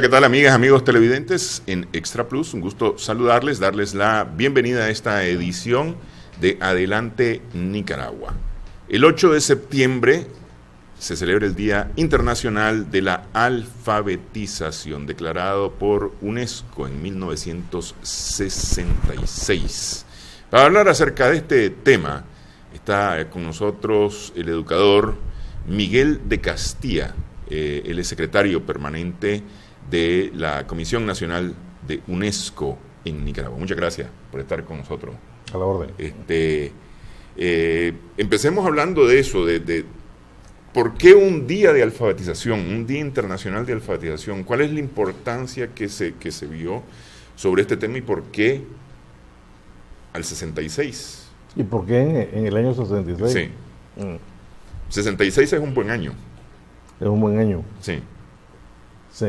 ¿qué tal, amigas, amigos televidentes? En Extra Plus, un gusto saludarles, darles la bienvenida a esta edición de Adelante Nicaragua. El 8 de septiembre se celebra el Día Internacional de la Alfabetización, declarado por UNESCO en 1966. Para hablar acerca de este tema, está con nosotros el educador Miguel de Castilla. Él es secretario permanente de la Comisión Nacional de UNESCO en Nicaragua. Muchas gracias por estar con nosotros. A la orden. Empecemos hablando de eso, de por qué un día de alfabetización, un día internacional de alfabetización. ¿Cuál es la importancia que se vio sobre este tema y por qué al 66? ¿Y por qué en el año 66? Sí. 66 es un buen año. Es un buen año. Sí. Sí.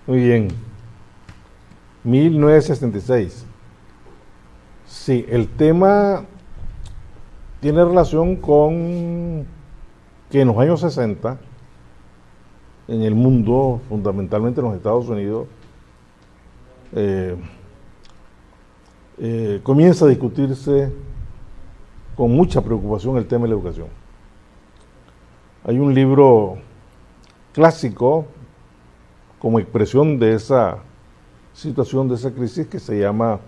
Muy bien. 1966. Sí, el tema tiene relación con que en los años 60, en el mundo, fundamentalmente en los Estados Unidos, comienza a discutirse con mucha preocupación el tema de la educación. Hay un libro clásico como expresión de esa situación, de esa crisis, que se llama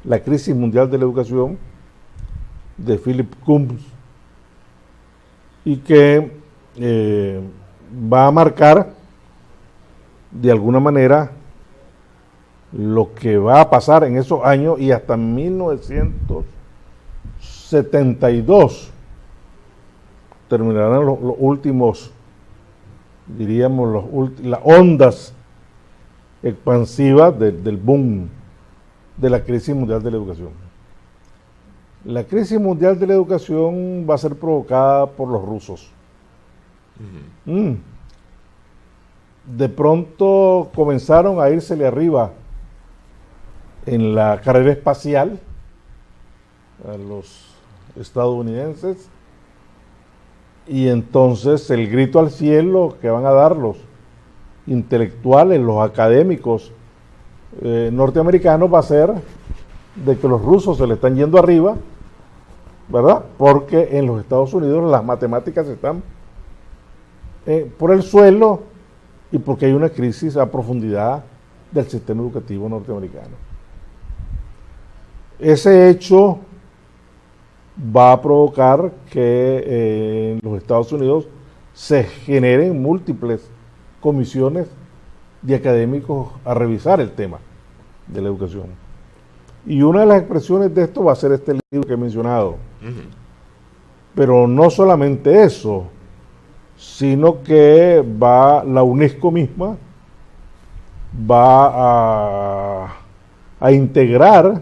La crisis mundial de la educación, de Philip Coombs, y que va a marcar de alguna manera lo que va a pasar en esos años y hasta 1972 terminarán los últimos, diríamos, las ondas expansivas del boom de la crisis mundial de la educación. La crisis mundial de la educación va a ser provocada por los rusos. De pronto comenzaron a írsele arriba en la carrera espacial a los estadounidenses, y entonces el grito al cielo que van a dar los intelectuales, los académicos norteamericanos va a ser de que los rusos se le están yendo arriba, ¿verdad? Porque en los Estados Unidos las matemáticas están por el suelo y porque hay una crisis a profundidad del sistema educativo norteamericano. Ese hecho va a provocar que en los Estados Unidos se generen múltiples comisiones de académicos a revisar el tema de la educación. Y una de las expresiones de esto va a ser este libro que he mencionado. Pero no solamente eso, sino que la UNESCO misma va a integrar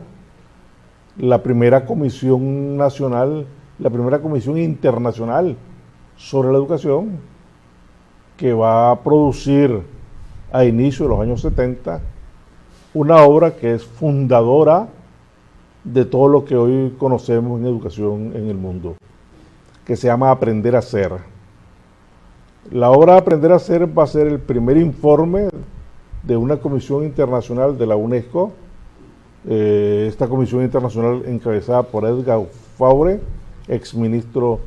la primera comisión nacional, la primera comisión internacional sobre la educación, que va a producir a inicio de los años 70 una obra que es fundadora de todo lo que hoy conocemos en educación en el mundo, que se llama Aprender a Ser. La obra Aprender a Ser va a ser el primer informe de una comisión internacional de la UNESCO. Esta comisión internacional encabezada por Edgar Faure, exministro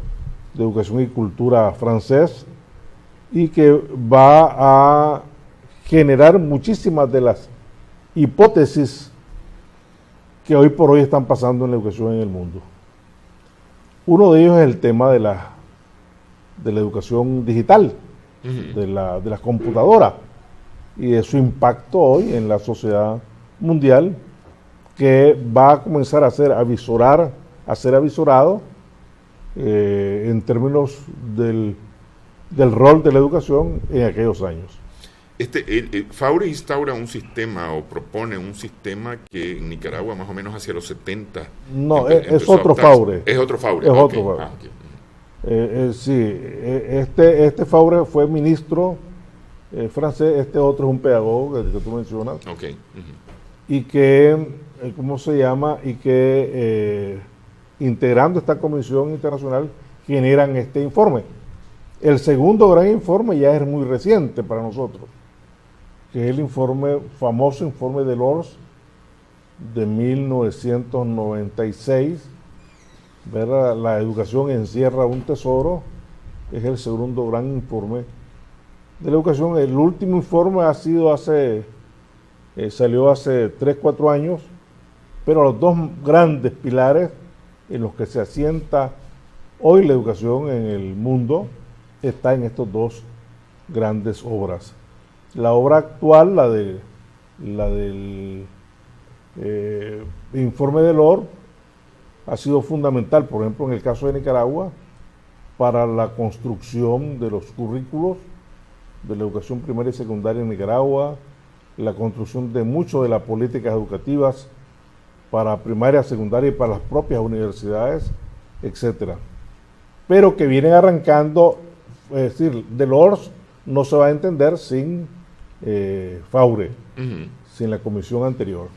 de Educación y Cultura francés, y que va a generar muchísimas de las hipótesis que hoy por hoy están pasando en la educación en el mundo. Uno de ellos es el tema de la educación digital, de la computadora y de su impacto hoy en la sociedad mundial, que va a comenzar a ser avisorado en términos del rol de la educación en aquellos años. Faure instaura un sistema o propone un sistema que en Nicaragua más o menos hacia los 70. No, es otro Faure. Es otro Faure. Es otro Faure. Sí, este Faure fue ministro francés, este otro es un pedagogo, el que tú mencionas. Y que, ¿cómo se llama? Y que integrando esta comisión internacional generan este informe. El segundo gran informe ya es muy reciente para nosotros. que es el famoso informe de Delors de 1996. ¿Verdad? La educación encierra un tesoro, es el segundo gran informe de la educación. El último informe salió hace 3, 4 años, pero los dos grandes pilares en los que se asienta hoy la educación en el mundo está en estas dos grandes obras. La obra actual, la del informe de Delors, ha sido fundamental, por ejemplo, en el caso de Nicaragua, para la construcción de los currículos de la educación primaria y secundaria en Nicaragua, la construcción de muchas de las políticas educativas para primaria, secundaria y para las propias universidades, etcétera. Pero que vienen arrancando, es decir, Delors no se va a entender sin Faure, sin la comisión anterior.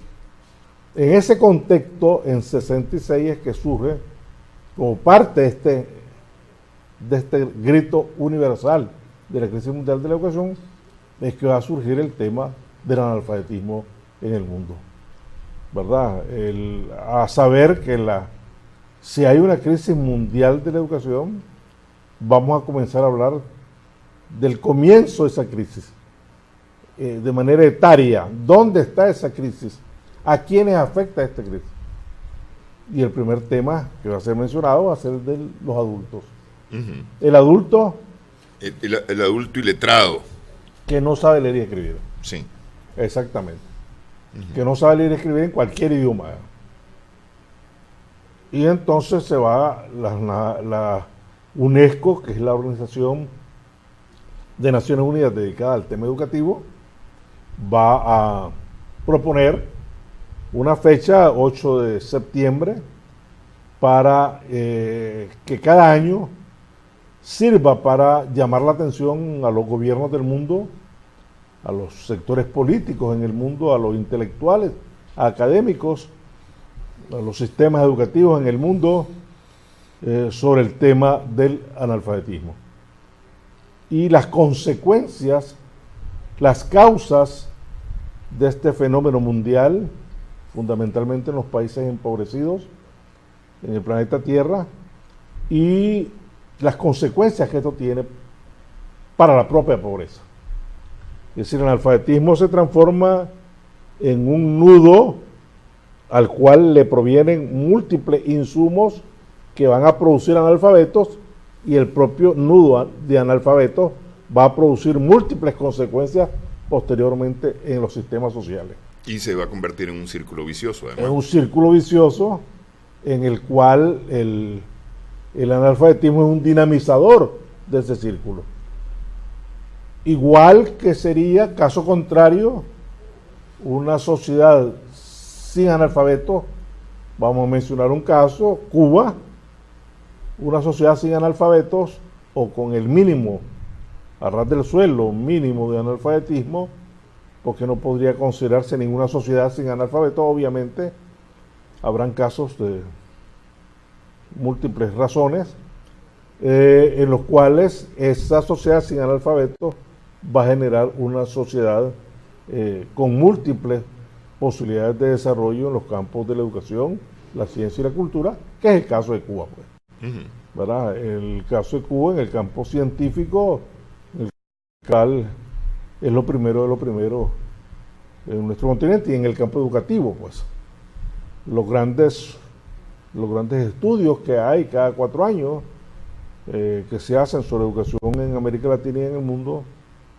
En ese contexto, en 66 es que surge, como parte de este grito universal de la crisis mundial de la educación, es que va a surgir el tema del analfabetismo en el mundo, ¿verdad? A saber que si hay una crisis mundial de la educación, vamos a comenzar a hablar del comienzo de esa crisis, de manera etaria. ¿Dónde está esa crisis? ¿A quiénes afecta esta crisis? Y el primer tema que va a ser mencionado va a ser el de los adultos. El adulto... El adulto iletrado. Que no sabe leer y escribir. Sí. Exactamente. Que no sabe leer y escribir en cualquier idioma. Y entonces se va la UNESCO, que es la Organización de Naciones Unidas dedicada al tema educativo, va a proponer una fecha, 8 de septiembre, para que cada año sirva para llamar la atención a los gobiernos del mundo, a los sectores políticos en el mundo, a los intelectuales, a académicos, a los sistemas educativos en el mundo, sobre el tema del analfabetismo. Y las consecuencias, las causas de este fenómeno mundial, fundamentalmente en los países empobrecidos en el planeta Tierra, y las consecuencias que esto tiene para la propia pobreza. Es decir, el analfabetismo se transforma en un nudo al cual le provienen múltiples insumos que van a producir analfabetos, y el propio nudo de analfabetos va a producir múltiples consecuencias posteriormente en los sistemas sociales. Y se va a convertir en un círculo vicioso, además. Es un círculo vicioso en el cual el analfabetismo es un dinamizador de ese círculo. Igual que sería, caso contrario, una sociedad sin analfabetos. Vamos a mencionar un caso, Cuba, una sociedad sin analfabetos o con el mínimo, a ras del suelo, mínimo de analfabetismo, porque no podría considerarse ninguna sociedad sin analfabetos. Obviamente habrán casos de múltiples razones en los cuales esa sociedad sin analfabetos va a generar una sociedad con múltiples posibilidades de desarrollo en los campos de la educación, la ciencia y la cultura, que es el caso de Cuba, pues. ¿Verdad? El caso de Cuba en el campo científico, el cual es lo primero de lo primero en nuestro continente, y en el campo educativo, pues los grandes estudios que hay cada 4 años que se hacen sobre educación en América Latina y en el mundo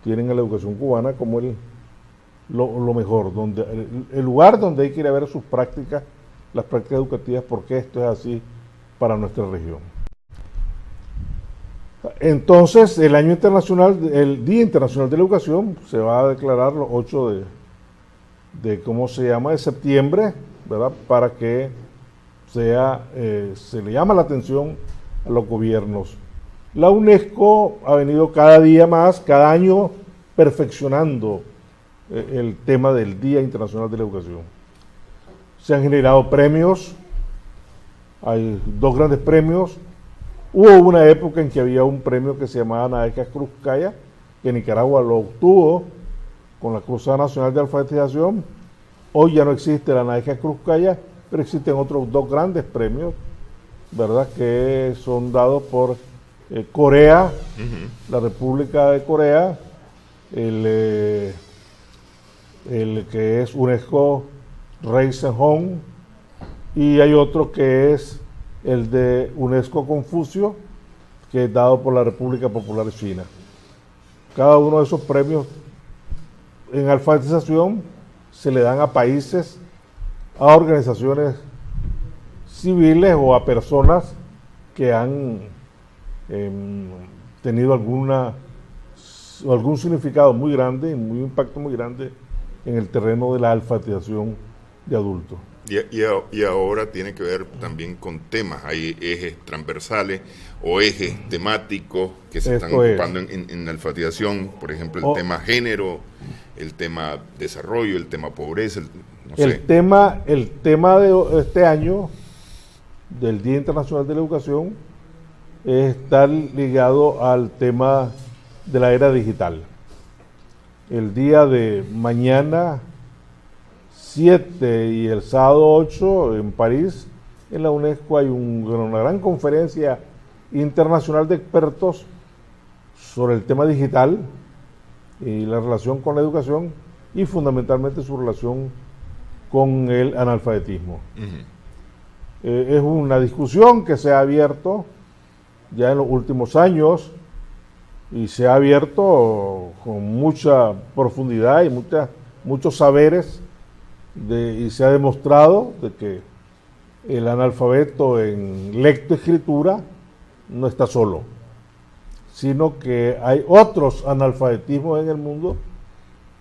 tienen a la educación cubana como lo mejor, el lugar donde hay que ir a ver sus prácticas, las prácticas educativas, porque esto es así para nuestra región. Entonces, el Día Internacional de la Educación se va a declarar los 8 de septiembre, ¿verdad? Para que se le llama la atención a los gobiernos. La UNESCO ha venido cada día más, cada año, perfeccionando el tema del Día Internacional de la Educación. Se han generado premios, hay 2 grandes premios. Hubo una época en que había un premio que se llamaba Nadeja Krupskaya, que Nicaragua lo obtuvo con la Cruzada Nacional de Alfabetización. Hoy ya no existe la Naija Cruzcaya, pero existen otros dos grandes premios, ¿verdad?, que son dados por Corea, la República de Corea, el que es UNESCO Reisen Home, y hay otro que es el de UNESCO Confucio, que es dado por la República Popular China. Cada uno de esos premios en alfabetización se le dan a países, a organizaciones civiles o a personas que han tenido algún significado muy grande, un impacto muy grande en el terreno de la alfabetización de adultos. Y ahora tiene que ver también con temas, hay ejes transversales o ejes temáticos que se están ocupando en la alfabetización, por ejemplo, el tema género, el tema desarrollo, el tema pobreza, no sé. El tema de este año, del Día Internacional de la Educación, está ligado al tema de la era digital. El día de mañana 7 y el sábado 8 en París, en la UNESCO, hay una gran conferencia internacional de expertos sobre el tema digital y la relación con la educación y fundamentalmente su relación con el analfabetismo. Es una discusión que se ha abierto ya en los últimos años y se ha abierto con mucha profundidad y muchos saberes, y se ha demostrado de que el analfabeto en lectoescritura no está solo, sino que hay otros analfabetismos en el mundo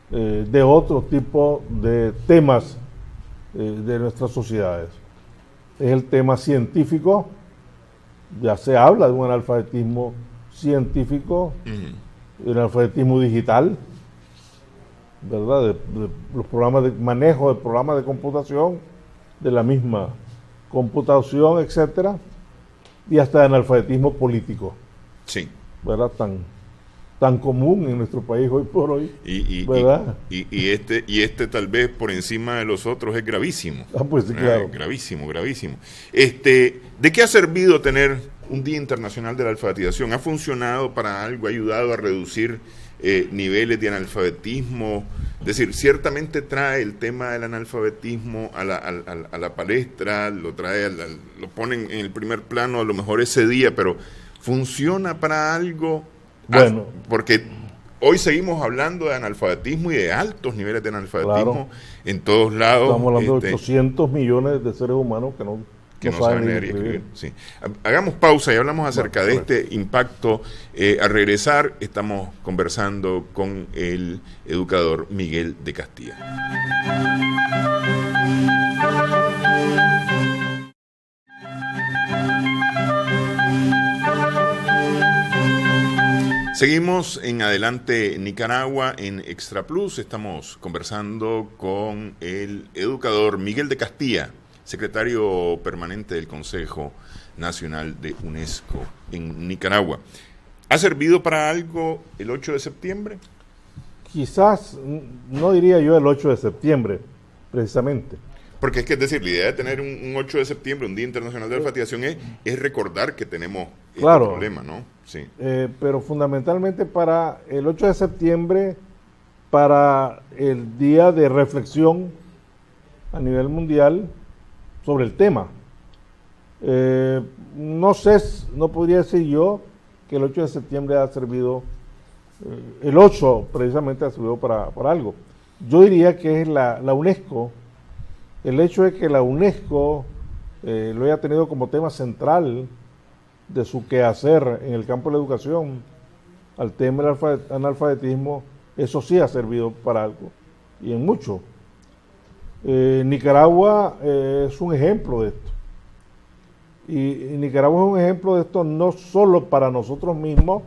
de otro tipo de temas de nuestras sociedades. Es el tema científico, ya se habla de un analfabetismo científico, el analfabetismo digital, ¿verdad?, de los programas de manejo de programas de computación, de la misma computación, etcétera, y hasta de analfabetismo político. Sí. ¿Verdad? Tan común en nuestro país hoy por hoy, ¿verdad? Y este tal vez por encima de los otros es gravísimo. Pues sí, claro. Gravísimo. ¿De qué ha servido tener un Día Internacional de la Alfabetización? ¿Ha funcionado para algo? ¿Ha ayudado a reducir niveles de analfabetismo? Es decir, ciertamente trae el tema del analfabetismo a la palestra, lo ponen en el primer plano a lo mejor ese día, pero ¿funciona para algo? Bueno, porque hoy seguimos hablando de analfabetismo y de altos niveles de analfabetismo, claro, en todos lados. Estamos hablando de 800 millones de seres humanos que no saben leer y escribir. Sí. Hagamos pausa y hablamos acerca de este impacto. Al regresar estamos conversando con el educador Miguel de Castilla. Seguimos en Adelante Nicaragua en Extra Plus. Estamos conversando con el educador Miguel de Castilla, secretario permanente del Consejo Nacional de UNESCO en Nicaragua. ¿Ha servido para algo el 8 de septiembre? Quizás, no diría yo el 8 de septiembre, precisamente. Porque es decir, la idea de tener un 8 de septiembre, un Día Internacional de la Alfabetización, es recordar que tenemos este problema, ¿no? Sí. Pero fundamentalmente para el 8 de septiembre, para el día de reflexión a nivel mundial sobre el tema. No podría decir yo que el 8 de septiembre ha servido, el 8 precisamente ha servido para algo. Yo diría que es la UNESCO. El hecho de que la UNESCO lo haya tenido como tema central de su quehacer en el campo de la educación al tema del analfabetismo, eso sí ha servido para algo, y en mucho. Nicaragua es un ejemplo de esto. Y Nicaragua es un ejemplo de esto no solo para nosotros mismos,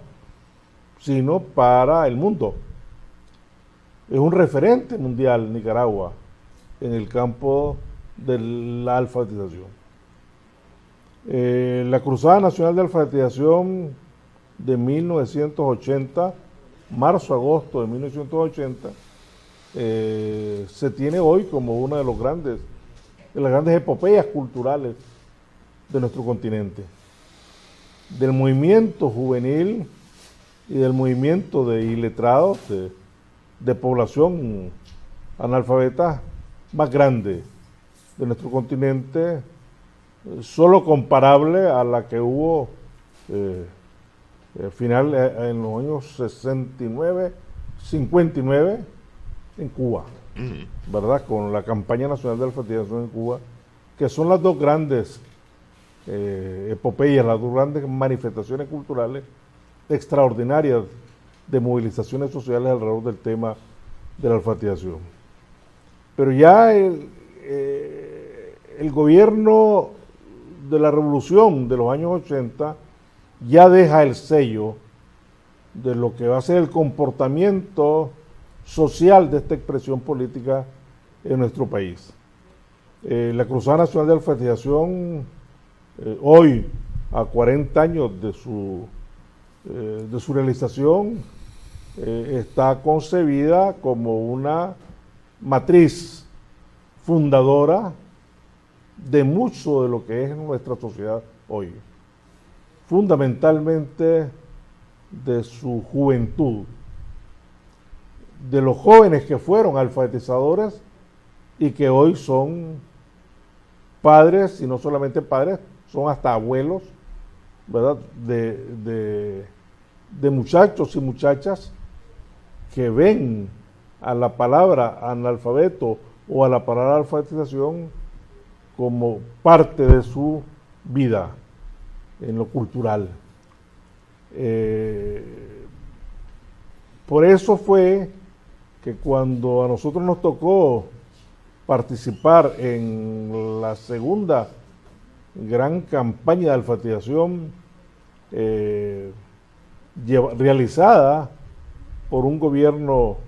sino para el mundo. Es un referente mundial Nicaragua en el campo de la alfabetización. La Cruzada Nacional de Alfabetización de 1980, marzo-agosto de 1980, se tiene hoy como una de las grandes epopeyas culturales de nuestro continente. Del movimiento juvenil y del movimiento de iletrados, de población analfabeta más grande de nuestro continente, solo comparable a la que hubo final en los años 69, 59 en Cuba, ¿verdad? Con la campaña nacional de alfabetización en Cuba, que son las dos grandes epopeyas, las dos grandes manifestaciones culturales extraordinarias de movilizaciones sociales alrededor del tema de la alfabetización. Pero ya el gobierno de la revolución de los años 80 ya deja el sello de lo que va a ser el comportamiento social de esta expresión política en nuestro país. La Cruzada Nacional de Alfabetización, hoy, a 40 años de su realización, está concebida como una matriz fundadora de mucho de lo que es nuestra sociedad hoy, fundamentalmente de su juventud, de los jóvenes que fueron alfabetizadores y que hoy son padres, y no solamente padres, son hasta abuelos, ¿verdad? De muchachos y muchachas que ven a la palabra analfabeto o a la palabra alfabetización como parte de su vida en lo cultural. Por eso fue que cuando a nosotros nos tocó participar en la segunda gran campaña de alfabetización realizada por un gobierno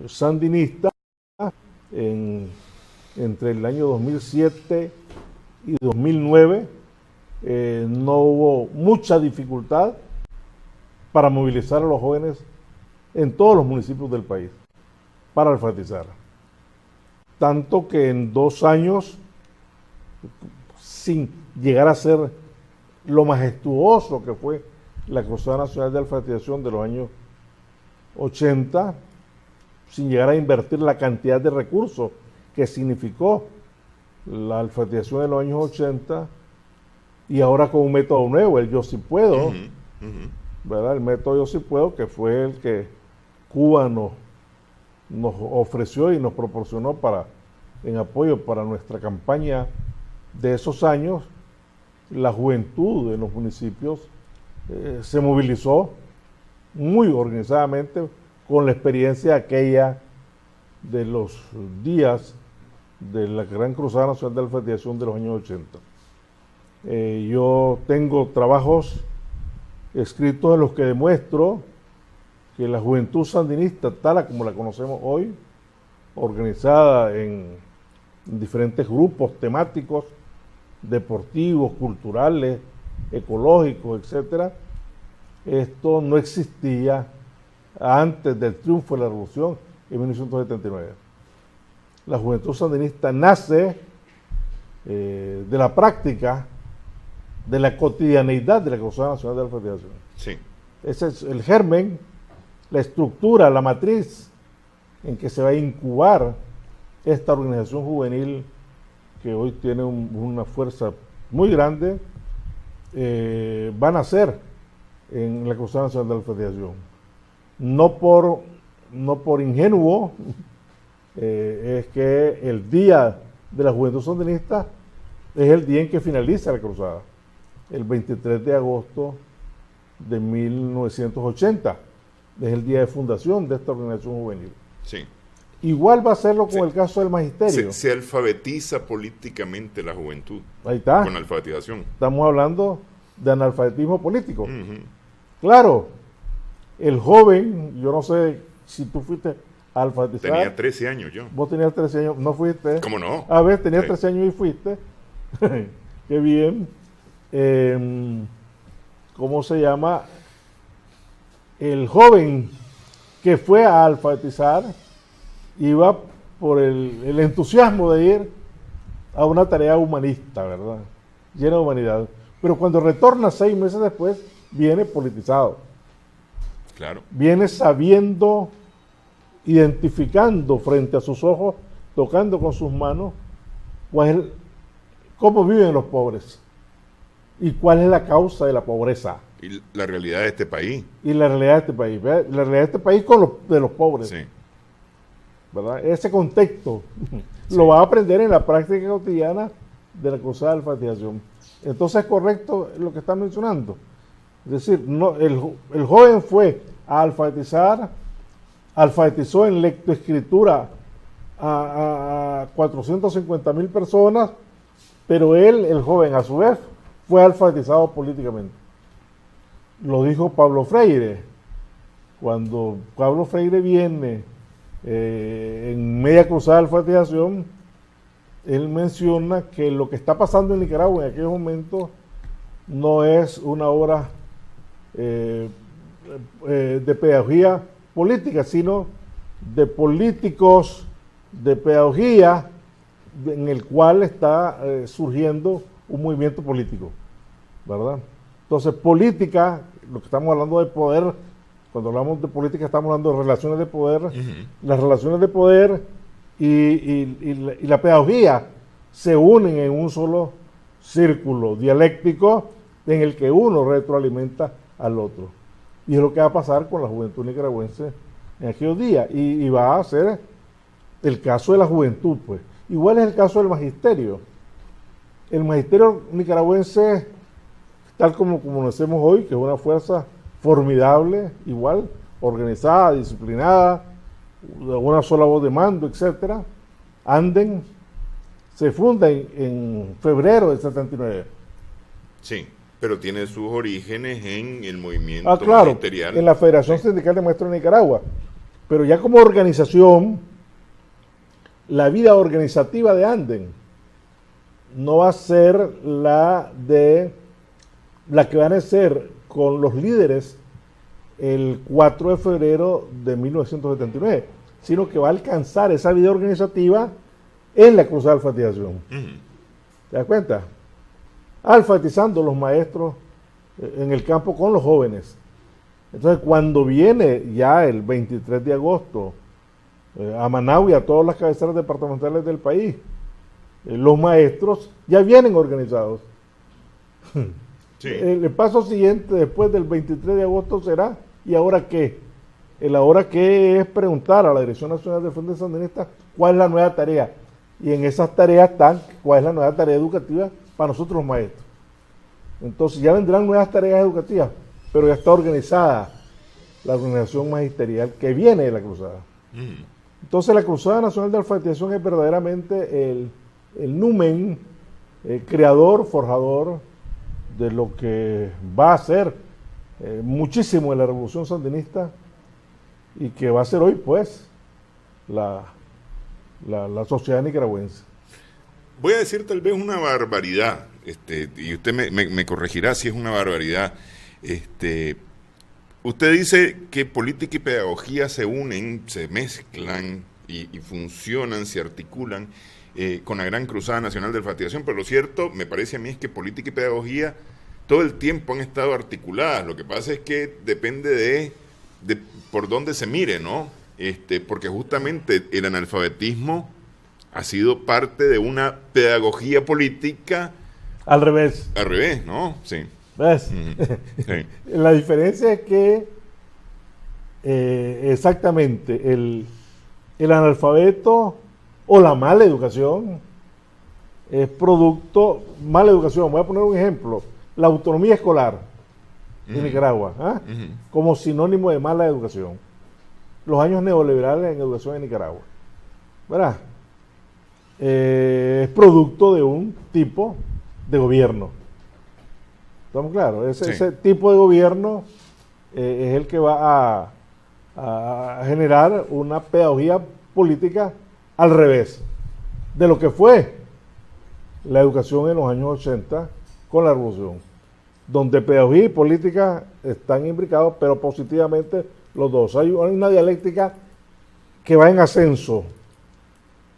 sandinista entre el año 2007 y 2009, no hubo mucha dificultad para movilizar a los jóvenes en todos los municipios del país para alfabetizar. Tanto que en 2 años, sin llegar a ser lo majestuoso que fue la Cruzada Nacional de Alfabetización de los años 80, sin llegar a invertir la cantidad de recursos que significó la alfabetización de los años 80, y ahora con un método nuevo, el Yo Sí Puedo, ¿verdad? El método Yo Sí Puedo, que fue el que Cuba nos ofreció y nos proporcionó en apoyo para nuestra campaña de esos años. La juventud en los municipios se movilizó muy organizadamente con la experiencia aquella de los días de la Gran Cruzada Nacional de Alfabetización de los años 80. Yo tengo trabajos escritos en los que demuestro que la juventud sandinista, tal como la conocemos hoy, organizada en diferentes grupos temáticos, deportivos, culturales, ecológicos, etcétera, esto no existía antes del triunfo de la revolución en 1979. La juventud sandinista nace de la práctica, de la cotidianeidad de la Cruzada Nacional de Alfabetización. Sí. Ese es el germen, la estructura, la matriz en que se va a incubar esta organización juvenil que hoy tiene una fuerza muy grande. Va a nacer en la Cruzada Nacional de Alfabetización. No por ingenuo, es que el día de la juventud sandinista es el día en que finaliza la cruzada, el 23 de agosto de 1980, es el día de fundación de esta organización juvenil. Sí. Igual va a serlo con el caso del magisterio. Se alfabetiza políticamente la juventud. Ahí está. Con alfabetización. Estamos hablando de analfabetismo político. Claro, el joven, yo no sé si tú fuiste a alfabetizar. Tenía 13 años yo. Vos tenías 13 años, ¿no fuiste? ¿Cómo no? A ver, tenías 13 años y fuiste. Qué bien. ¿Cómo se llama? El joven que fue a alfabetizar iba por el entusiasmo de ir a una tarea humanista, ¿verdad? Llena de humanidad. Pero cuando retorna 6 meses después, viene politizado. Claro. Viene sabiendo, identificando frente a sus ojos, tocando con sus manos, cómo viven los pobres y cuál es la causa de la pobreza. Y la realidad de este país. Y la realidad de este país, ¿verdad? La realidad de este país de los pobres. Sí. ¿Verdad? Ese contexto lo va a aprender en la práctica cotidiana de la cruzada de alfabetización. Entonces es correcto lo que está mencionando. Es decir, no, el joven fue a alfabetizar, alfabetizó en lectoescritura a 450,000 personas, pero él, el joven, a su vez, fue alfabetizado políticamente. Lo dijo Pablo Freire. Cuando Pablo Freire viene en media cruzada de alfabetización, él menciona que lo que está pasando en Nicaragua en aquellos momentos no es una obra de pedagogía política, sino de políticos de pedagogía en el cual está surgiendo un movimiento político, ¿verdad? Entonces, política, lo que estamos hablando de poder, cuando hablamos de política estamos hablando de relaciones de poder, las relaciones de poder y la pedagogía se unen en un solo círculo dialéctico en el que uno retroalimenta al otro. Y es lo que va a pasar con la juventud nicaragüense en aquellos días. Y va a ser el caso de la juventud, pues. Igual es el caso del magisterio. El magisterio nicaragüense, tal como conocemos hoy, que es una fuerza formidable, igual, organizada, disciplinada, una sola voz de mando, etcétera. Anden se funda en febrero del 79. Sí, pero tiene sus orígenes en el movimiento magisterial. En la Federación Sindical de Maestros de Nicaragua. Pero ya como organización, la vida organizativa de Anden no va a ser la que van a ser con los líderes el 4 de febrero de 1979, sino que va a alcanzar esa vida organizativa en la cruzada de alfabetización. ¿Te das cuenta? Alfabetizando los maestros en el campo con los jóvenes. Entonces, cuando viene ya el 23 de agosto a Managua y a todas las cabeceras departamentales del país, los maestros ya vienen organizados. Sí. El paso siguiente después del 23 de agosto será, ¿y ahora qué? El ahora qué es preguntar a la Dirección Nacional de Frente Sandinista cuál es la nueva tarea. Y en esas tareas están cuál es la nueva tarea educativa para nosotros los maestros. Entonces ya vendrán nuevas tareas educativas, pero ya está organizada la organización magisterial que viene de la cruzada. Entonces la Cruzada Nacional de Alfabetización es verdaderamente el numen creador, forjador de lo que va a ser muchísimo en la Revolución Sandinista y que va a ser hoy, pues, la sociedad nicaragüense. Voy a decir tal vez una barbaridad, y usted me corregirá si es una barbaridad. Usted dice que política y pedagogía se unen, se mezclan y funcionan, se articulan con la Gran Cruzada Nacional de Alfabetización, pero lo cierto, me parece a mí, es que política y pedagogía todo el tiempo han estado articuladas. Lo que pasa es que depende de por dónde se mire, ¿no? Porque justamente el analfabetismo ha sido parte de una pedagogía política. Al revés. Al revés, ¿no? Sí. ¿Ves? Sí. La diferencia es que exactamente el analfabeto o la mala educación es producto, mala educación, voy a poner un ejemplo, la autonomía escolar de Nicaragua, como sinónimo de mala educación. Los años neoliberales en educación en Nicaragua, ¿verdad? Es producto de un tipo de gobierno. ¿Estamos claros? Ese tipo de gobierno es el que va a generar una pedagogía política al revés de lo que fue la educación en los años 80 con la revolución, donde pedagogía y política están imbricados, pero positivamente los dos. Hay una dialéctica que va en ascenso.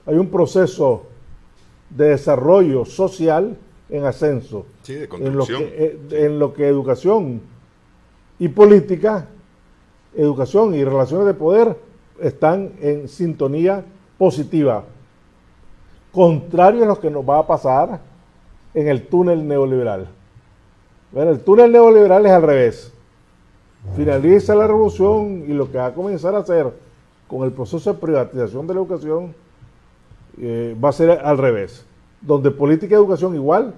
Hay un proceso de desarrollo social en ascenso. Sí, de construcción. En lo que educación y política, educación y relaciones de poder están en sintonía positiva. Contrario a lo que nos va a pasar en el túnel neoliberal. Bueno, el túnel neoliberal es al revés. Finaliza la revolución y lo que va a comenzar a hacer con el proceso de privatización de la educación va a ser al revés. Donde política y educación igual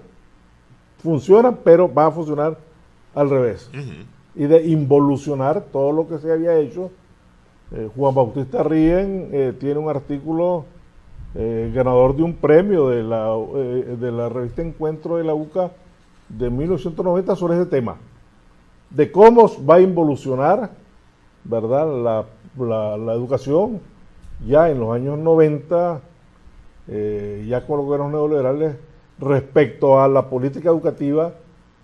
funcionan, pero va a funcionar al revés. Y de involucionar todo lo que se había hecho. Juan Bautista Rien tiene un artículo ganador de un premio de la revista Encuentro de la UCA de 1990 sobre ese tema, de cómo va a involucionar, ¿verdad?, la educación ya en los años 90, ya con los gobiernos neoliberales, respecto a la política educativa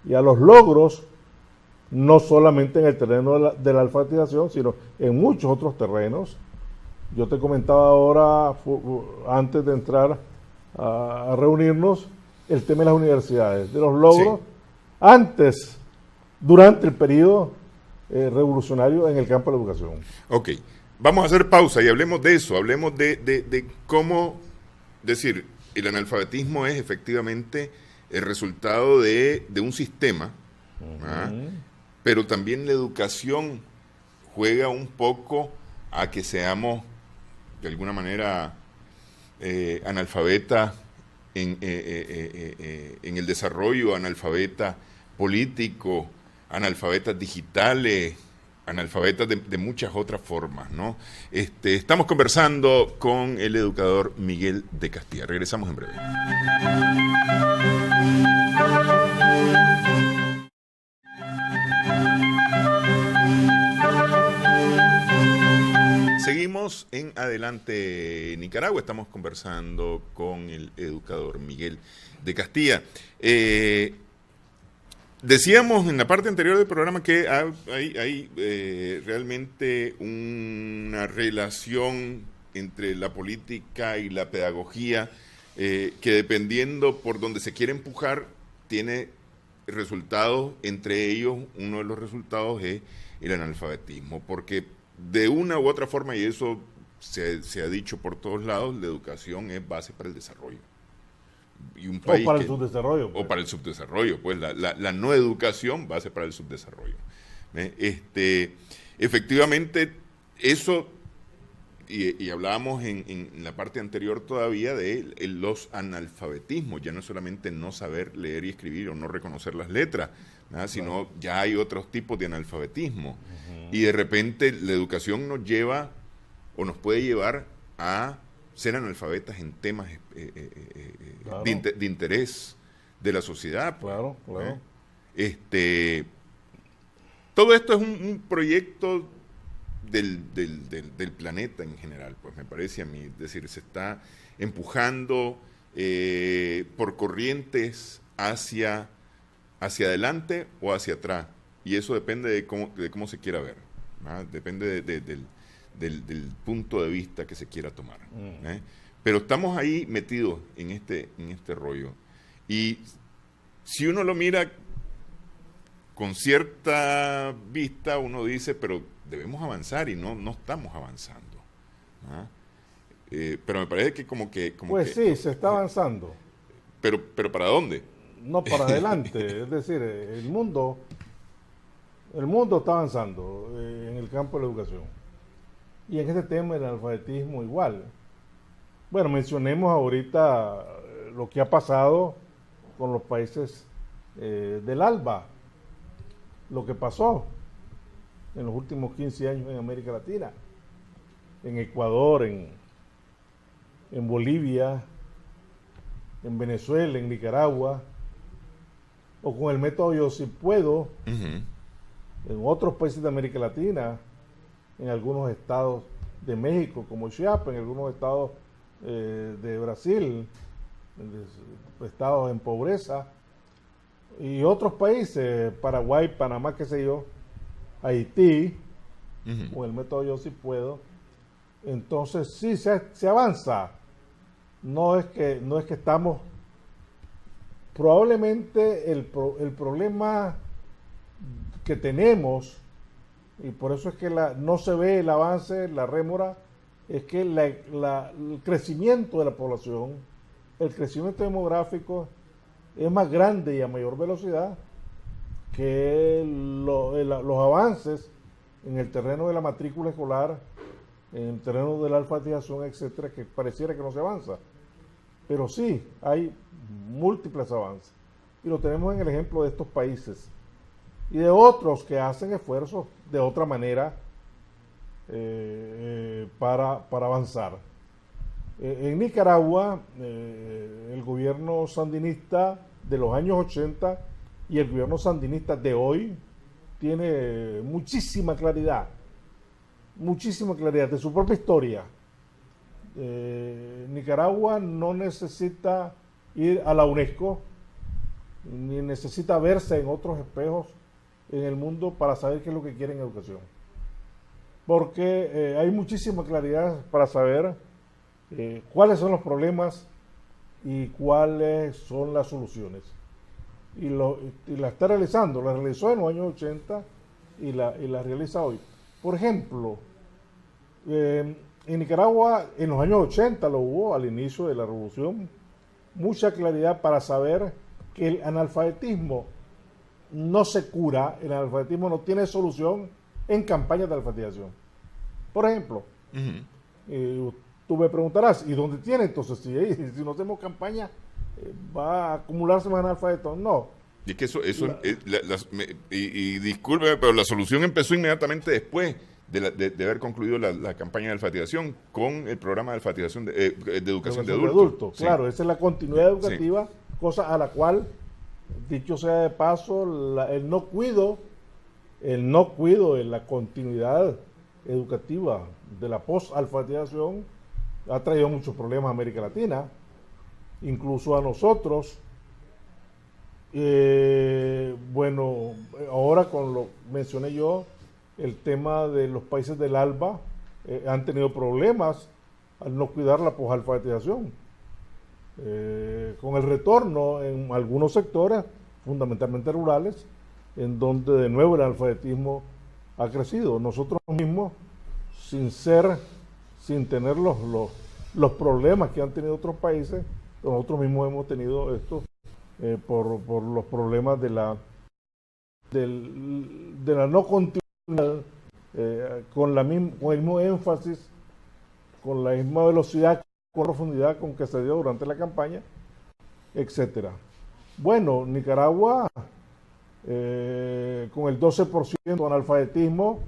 y a los logros, no solamente en el terreno de la alfabetización, sino en muchos otros terrenos. Yo te comentaba ahora, antes de entrar a reunirnos, el tema de las universidades, de los logros antes, durante el periodo revolucionario en el campo de la educación. Ok, vamos a hacer pausa y hablemos de eso, hablemos de cómo, decir, el analfabetismo es efectivamente el resultado de un sistema, pero también la educación juega un poco a que seamos de alguna manera analfabetas en el desarrollo, analfabetas políticos, analfabetas digitales, analfabetas de muchas otras formas, ¿no? Estamos conversando con el educador Miguel de Castilla. Regresamos en breve. Seguimos en Adelante Nicaragua, estamos conversando con el educador Miguel de Castilla. Decíamos en la parte anterior del programa que hay realmente una relación entre la política y la pedagogía que dependiendo por donde se quiere empujar tiene resultados, entre ellos uno de los resultados es el analfabetismo, porque de una u otra forma, y eso se ha dicho por todos lados, la educación es base para el desarrollo. Y un país el subdesarrollo. Pues. O para el subdesarrollo, pues la no educación base para el subdesarrollo. Efectivamente, eso, y hablábamos en la parte anterior todavía de los analfabetismos, ya no es solamente no saber leer y escribir o no reconocer las letras, sino ya hay otros tipos de analfabetismo. Y de repente la educación nos lleva o nos puede llevar a ser analfabetas en temas de interés de la sociedad. Pues, claro. Todo esto es un proyecto del planeta en general, pues me parece a mí. Es decir, se está empujando por corrientes hacia adelante o hacia atrás. Y eso depende de cómo se quiera ver. Depende del punto de vista que se quiera tomar. Pero estamos ahí metidos en este rollo. Y si uno lo mira con cierta vista, uno dice, pero debemos avanzar y no estamos avanzando. Pero me parece que sí, se está avanzando. Pero ¿para dónde? No, para adelante. Es decir, el mundo está avanzando en el campo de la educación. Y en este tema del analfabetismo igual. Bueno, mencionemos ahorita lo que ha pasado con los países del ALBA, lo que pasó en los últimos 15 años en América Latina, en Ecuador, en Bolivia, en Venezuela, en Nicaragua, o con el método Yo Si Puedo, en otros países de América Latina, en algunos estados de México, como Chiapas, en algunos estados de Brasil, estados en pobreza, y otros países, Paraguay, Panamá, qué sé yo, Haití, con el método Yo Si Puedo, Entonces sí se avanza. No es que estamos. Probablemente el problema que tenemos, y por eso es que no se ve el avance, la rémora, es que el crecimiento de la población, el crecimiento demográfico es más grande y a mayor velocidad que los avances en el terreno de la matrícula escolar, en el terreno de la alfabetización, etcétera, que pareciera que no se avanza. Pero sí, hay múltiples avances. Y lo tenemos en el ejemplo de estos países. Y de otros que hacen esfuerzos de otra manera para avanzar. En Nicaragua, el gobierno sandinista de los años 80 y el gobierno sandinista de hoy tiene muchísima claridad de su propia historia. Nicaragua no necesita ir a la UNESCO, ni necesita verse en otros espejos en el mundo para saber qué es lo que quiere en educación. Porque hay muchísima claridad para saber cuáles son los problemas y cuáles son las soluciones. Y la está realizando, la realizó en los años 80 y la realiza hoy. Por ejemplo, en Nicaragua en los años 80 lo hubo al inicio de la revolución, mucha claridad para saber que el analfabetismo no se cura, el analfabetismo no tiene solución en campañas de alfabetización. Por ejemplo, tú me preguntarás, ¿y dónde tiene entonces? Si no hacemos campaña, ¿va a acumularse más analfabetos? No. Y es que discúlpeme, pero la solución empezó inmediatamente después de haber concluido la campaña de alfabetización con el programa de alfabetización de educación de adultos. Sí. Claro, esa es la continuidad educativa, sí. Cosa a la cual, dicho sea de paso, el no cuido de la continuidad educativa de la post-alfabetización ha traído muchos problemas a América Latina, incluso a nosotros. Bueno, ahora con lo mencioné yo, el tema de los países del ALBA han tenido problemas al no cuidar la posalfabetización. Con el retorno en algunos sectores, fundamentalmente rurales, en donde de nuevo el analfabetismo ha crecido. Nosotros mismos, sin tener los problemas que han tenido otros países, nosotros mismos hemos tenido esto por los problemas de la no continuidad, con el mismo énfasis, con la misma velocidad, con profundidad con que se dio durante la campaña, etcétera. Bueno, Nicaragua, con el 12% de analfabetismo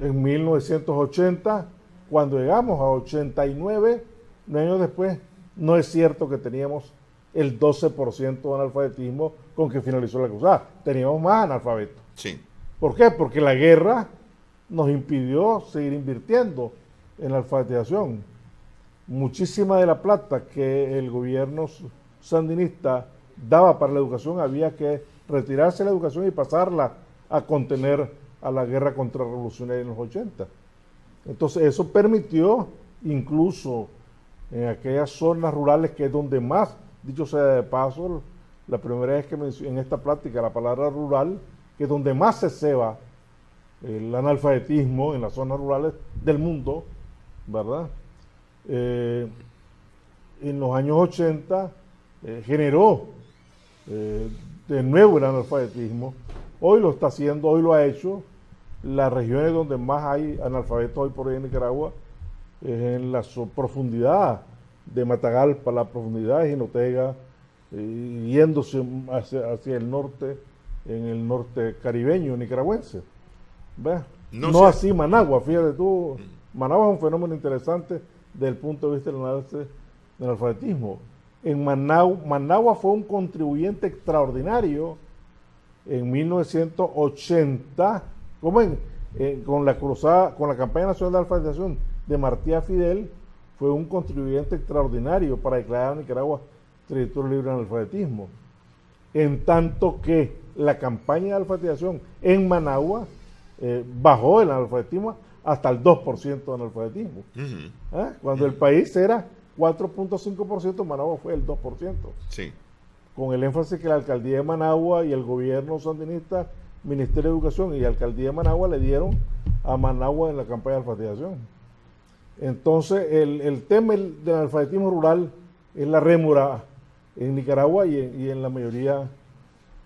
en 1980, cuando llegamos a 89, 9 años después, no es cierto que teníamos el 12% de analfabetismo con que finalizó la cruzada. Teníamos más analfabetos. Sí. ¿Por qué? Porque la guerra nos impidió seguir invirtiendo en la alfabetización. Muchísima de la plata que el gobierno sandinista daba para la educación había que retirarse de la educación y pasarla a contener a la guerra contrarrevolucionaria en los 80. Entonces eso permitió, incluso en aquellas zonas rurales que es donde más, dicho sea de paso, la primera vez que en esta plática la palabra rural, que es donde más se ceba el analfabetismo en las zonas rurales del mundo, ¿verdad? En los años 80 generó de nuevo el analfabetismo. Hoy lo está haciendo, hoy lo ha hecho. Las regiones donde más hay analfabetos hoy por hoy en Nicaragua es en la profundidad de Matagalpa, la profundidad de Jinotega, yéndose hacia el norte, en el norte caribeño nicaragüense. No así Managua, fíjate tú, Managua es un fenómeno interesante desde el punto de vista del análisis del alfabetismo. En Managua fue un contribuyente extraordinario en 1980, como con la cruzada, con la campaña nacional de alfabetización de Martí Fidel, fue un contribuyente extraordinario para declarar a Nicaragua territorio libre de analfabetismo. En tanto que la campaña de alfabetización en Managua bajó el analfabetismo hasta el 2% de analfabetismo. Cuando el país era 4.5%, Managua fue el 2%. Sí. Con el énfasis que la alcaldía de Managua y el gobierno sandinista, Ministerio de Educación y alcaldía de Managua le dieron a Managua en la campaña de alfabetización. Entonces, el tema del analfabetismo rural es la rémora en Nicaragua y en la mayoría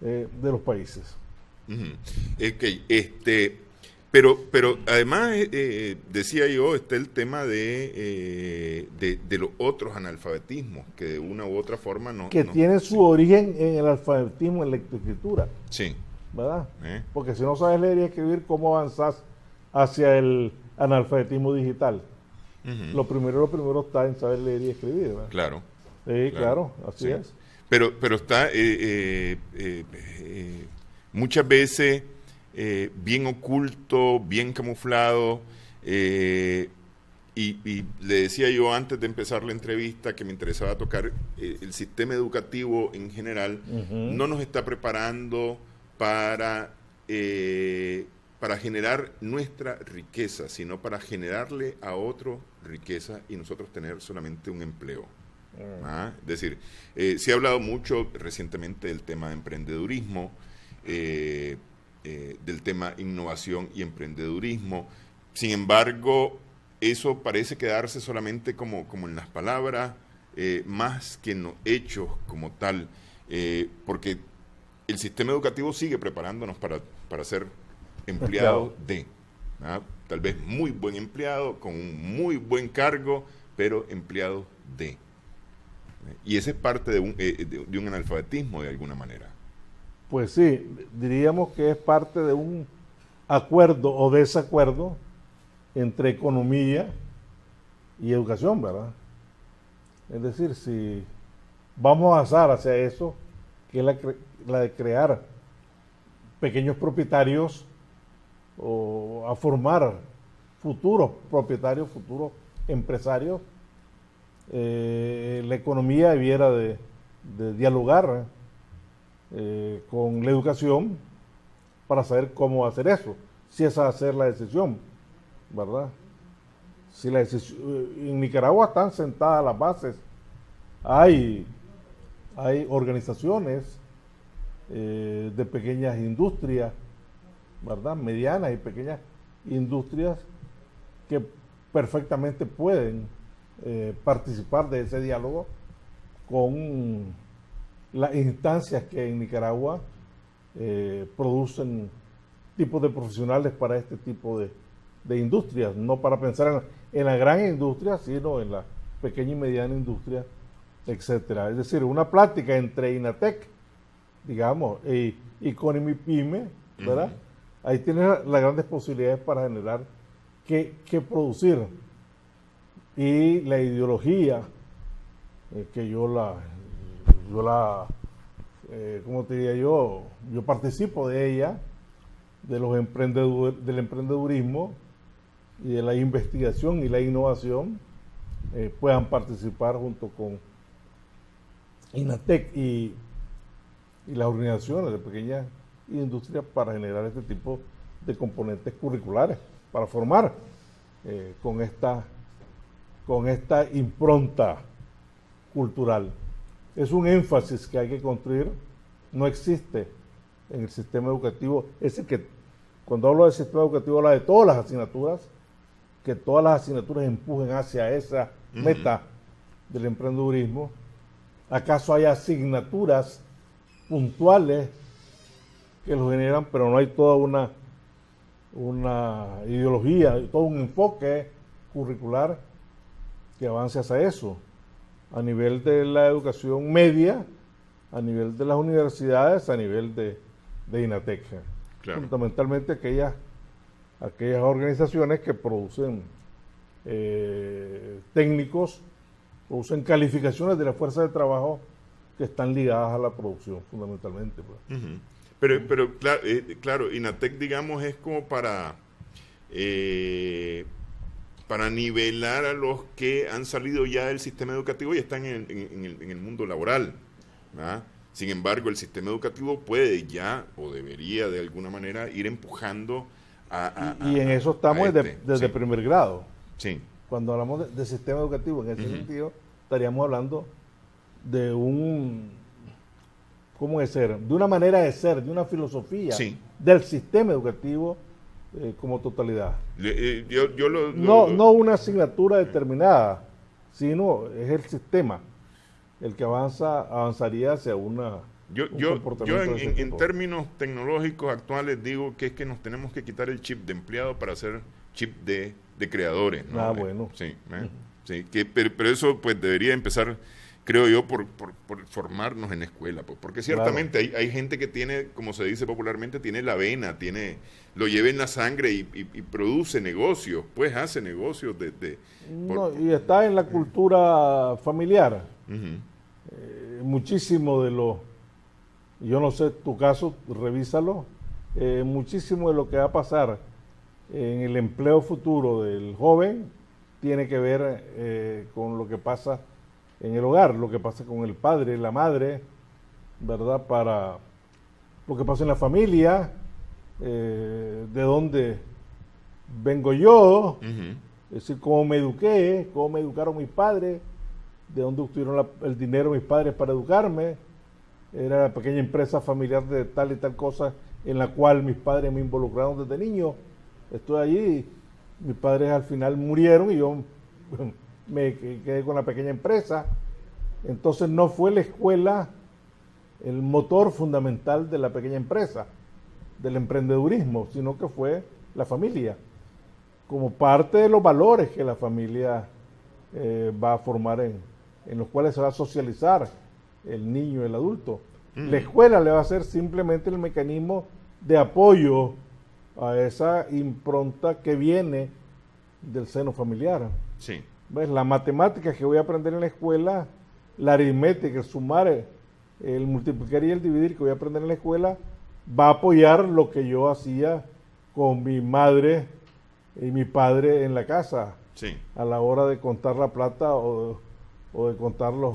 de los países. Pero además, decía yo, está el tema de los otros analfabetismos, que de una u otra forma tienen su origen en el alfabetismo, en la lectoescritura. Sí. ¿Verdad? Porque si no sabes leer y escribir, ¿cómo avanzás hacia el analfabetismo digital? Lo primero está en saber leer y escribir, ¿verdad? Claro. Sí, claro, así es. Pero está muchas veces bien oculto, bien camuflado, y le decía yo antes de empezar la entrevista que me interesaba tocar el sistema educativo en general. No nos está preparando para generar nuestra riqueza, sino para generarle a otro riqueza y nosotros tener solamente un empleo. Es decir, se ha hablado mucho recientemente del tema de emprendedurismo, del tema innovación y emprendedurismo. Sin embargo, eso parece quedarse solamente como en las palabras, más que en los hechos como tal, porque el sistema educativo sigue preparándonos para ser empleado de, tal vez muy buen empleado, con un muy buen cargo, pero empleado de. Y ese es parte de un analfabetismo de alguna manera. Pues sí, diríamos que es parte de un acuerdo o desacuerdo entre economía y educación, ¿verdad? Es decir, si vamos a avanzar hacia eso, que es la de crear pequeños propietarios o a formar futuros propietarios, futuros empresarios, la economía debiera de dialogar con la educación para saber cómo hacer eso, si esa va a ser la decisión, ¿verdad? Si la decisión, en Nicaragua están sentadas las bases, hay organizaciones de pequeñas industrias, ¿verdad? Medianas y pequeñas industrias que perfectamente pueden participar de ese diálogo con las instancias que en Nicaragua producen tipos de profesionales para este tipo de industrias, no para pensar en la gran industria, sino en la pequeña y mediana industria, etcétera. Es decir, una plática entre INATEC, digamos, y con MIPYME, ¿verdad? Ahí tienes las grandes posibilidades para generar qué producir. Y la ideología, que yo ¿cómo te diría yo? Yo participo de ella, del emprendedurismo y de la investigación y la innovación, puedan participar junto con INATEC y las organizaciones de pequeñas industrias para generar este tipo de componentes curriculares, para formar con esta impronta cultural. Es un énfasis que hay que construir, no existe en el sistema educativo, cuando hablo del sistema educativo hablo de todas las asignaturas, que todas las asignaturas empujen hacia esa meta del emprendedurismo. ¿Acaso hay asignaturas puntuales que lo generan, pero no hay toda una ideología, todo un enfoque curricular que avance hacia eso? A nivel de la educación media, a nivel de las universidades, a nivel de INATEC. Claro. Fundamentalmente aquellas organizaciones que producen técnicos, producen calificaciones de la fuerza de trabajo que están ligadas a la producción, fundamentalmente. Pues. Pero claro, INATEC, digamos, es como para nivelar a los que han salido ya del sistema educativo y están en el mundo laboral, ¿verdad? Sin embargo, el sistema educativo puede ya, o debería de alguna manera, ir empujando Y en eso estamos desde sí. primer grado. Sí. Cuando hablamos de sistema educativo, en ese Ujú. sentido, estaríamos hablando de ¿cómo de ser? De una manera de ser, de una filosofía Sí. del sistema educativo como totalidad. Yo No una asignatura determinada, sino es el sistema el que avanzaría hacia un comportamiento de ese en tipo. términos tecnológicos actuales digo que es que nos tenemos que quitar el chip de empleado para hacer chip de creadores, ¿no? Bueno. Sí, sí, pero eso pues debería empezar, creo yo, por formarnos en la escuela, pues, porque ciertamente hay gente que tiene, como se dice popularmente, tiene la vena, lo lleva en la sangre y produce negocios, pues hace negocios y está en la cultura familiar. Uh-huh. Muchísimo de yo no sé tu caso, revísalo, muchísimo de lo que va a pasar en el empleo futuro del joven tiene que ver con lo que pasa en el hogar, lo que pasa con el padre, la madre, ¿verdad? Para lo que pasa en la familia, de dónde vengo yo, Uh-huh. es decir, cómo me eduqué, cómo me educaron mis padres, de dónde obtuvieron el dinero mis padres para educarme. Era la pequeña empresa familiar de tal y tal cosa en la cual mis padres me involucraron desde niño. Estoy allí, mis padres al final murieron y yo me quedé con la pequeña empresa. Entonces no fue la escuela el motor fundamental de la pequeña empresa, del emprendedurismo, sino que fue la familia, como parte de los valores que la familia va a formar en los cuales se va a socializar el niño, el adulto. La escuela le va a ser simplemente el mecanismo de apoyo a esa impronta que viene del seno familiar. Sí. ¿Ves? La matemática que voy a aprender en la escuela, la aritmética, el sumar, el multiplicar y el dividir que voy a aprender en la escuela, va a apoyar lo que yo hacía con mi madre y mi padre en la casa, Sí. a la hora de contar la plata o de contar los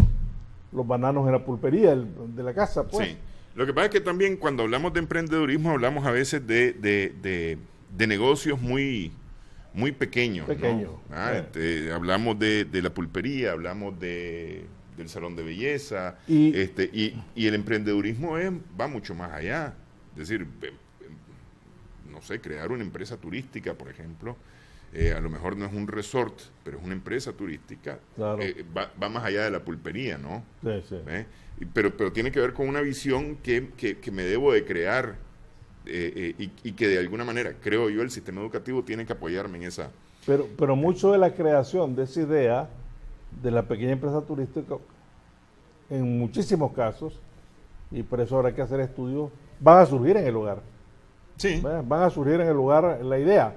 bananos en la pulpería de la casa, pues. Sí. Lo que pasa es que también cuando hablamos de emprendedurismo hablamos a veces de negocios muy pequeños, Pequeño. ¿no? Hablamos de la pulpería, hablamos del salón de belleza, Y- y el emprendedurismo va mucho más allá. Es decir, no sé, crear una empresa turística, por ejemplo, a lo mejor no es un resort, pero es una empresa turística, Claro. va más allá de la pulpería, ¿no? Sí, sí. Pero tiene que ver con una visión que me debo de crear y que de alguna manera, creo yo, el sistema educativo tiene que apoyarme en esa. Pero mucho de la creación de esa idea de la pequeña empresa turística, en muchísimos casos, y por eso habrá que hacer estudios, van a surgir en el hogar. Sí. Van a surgir en el lugar la idea.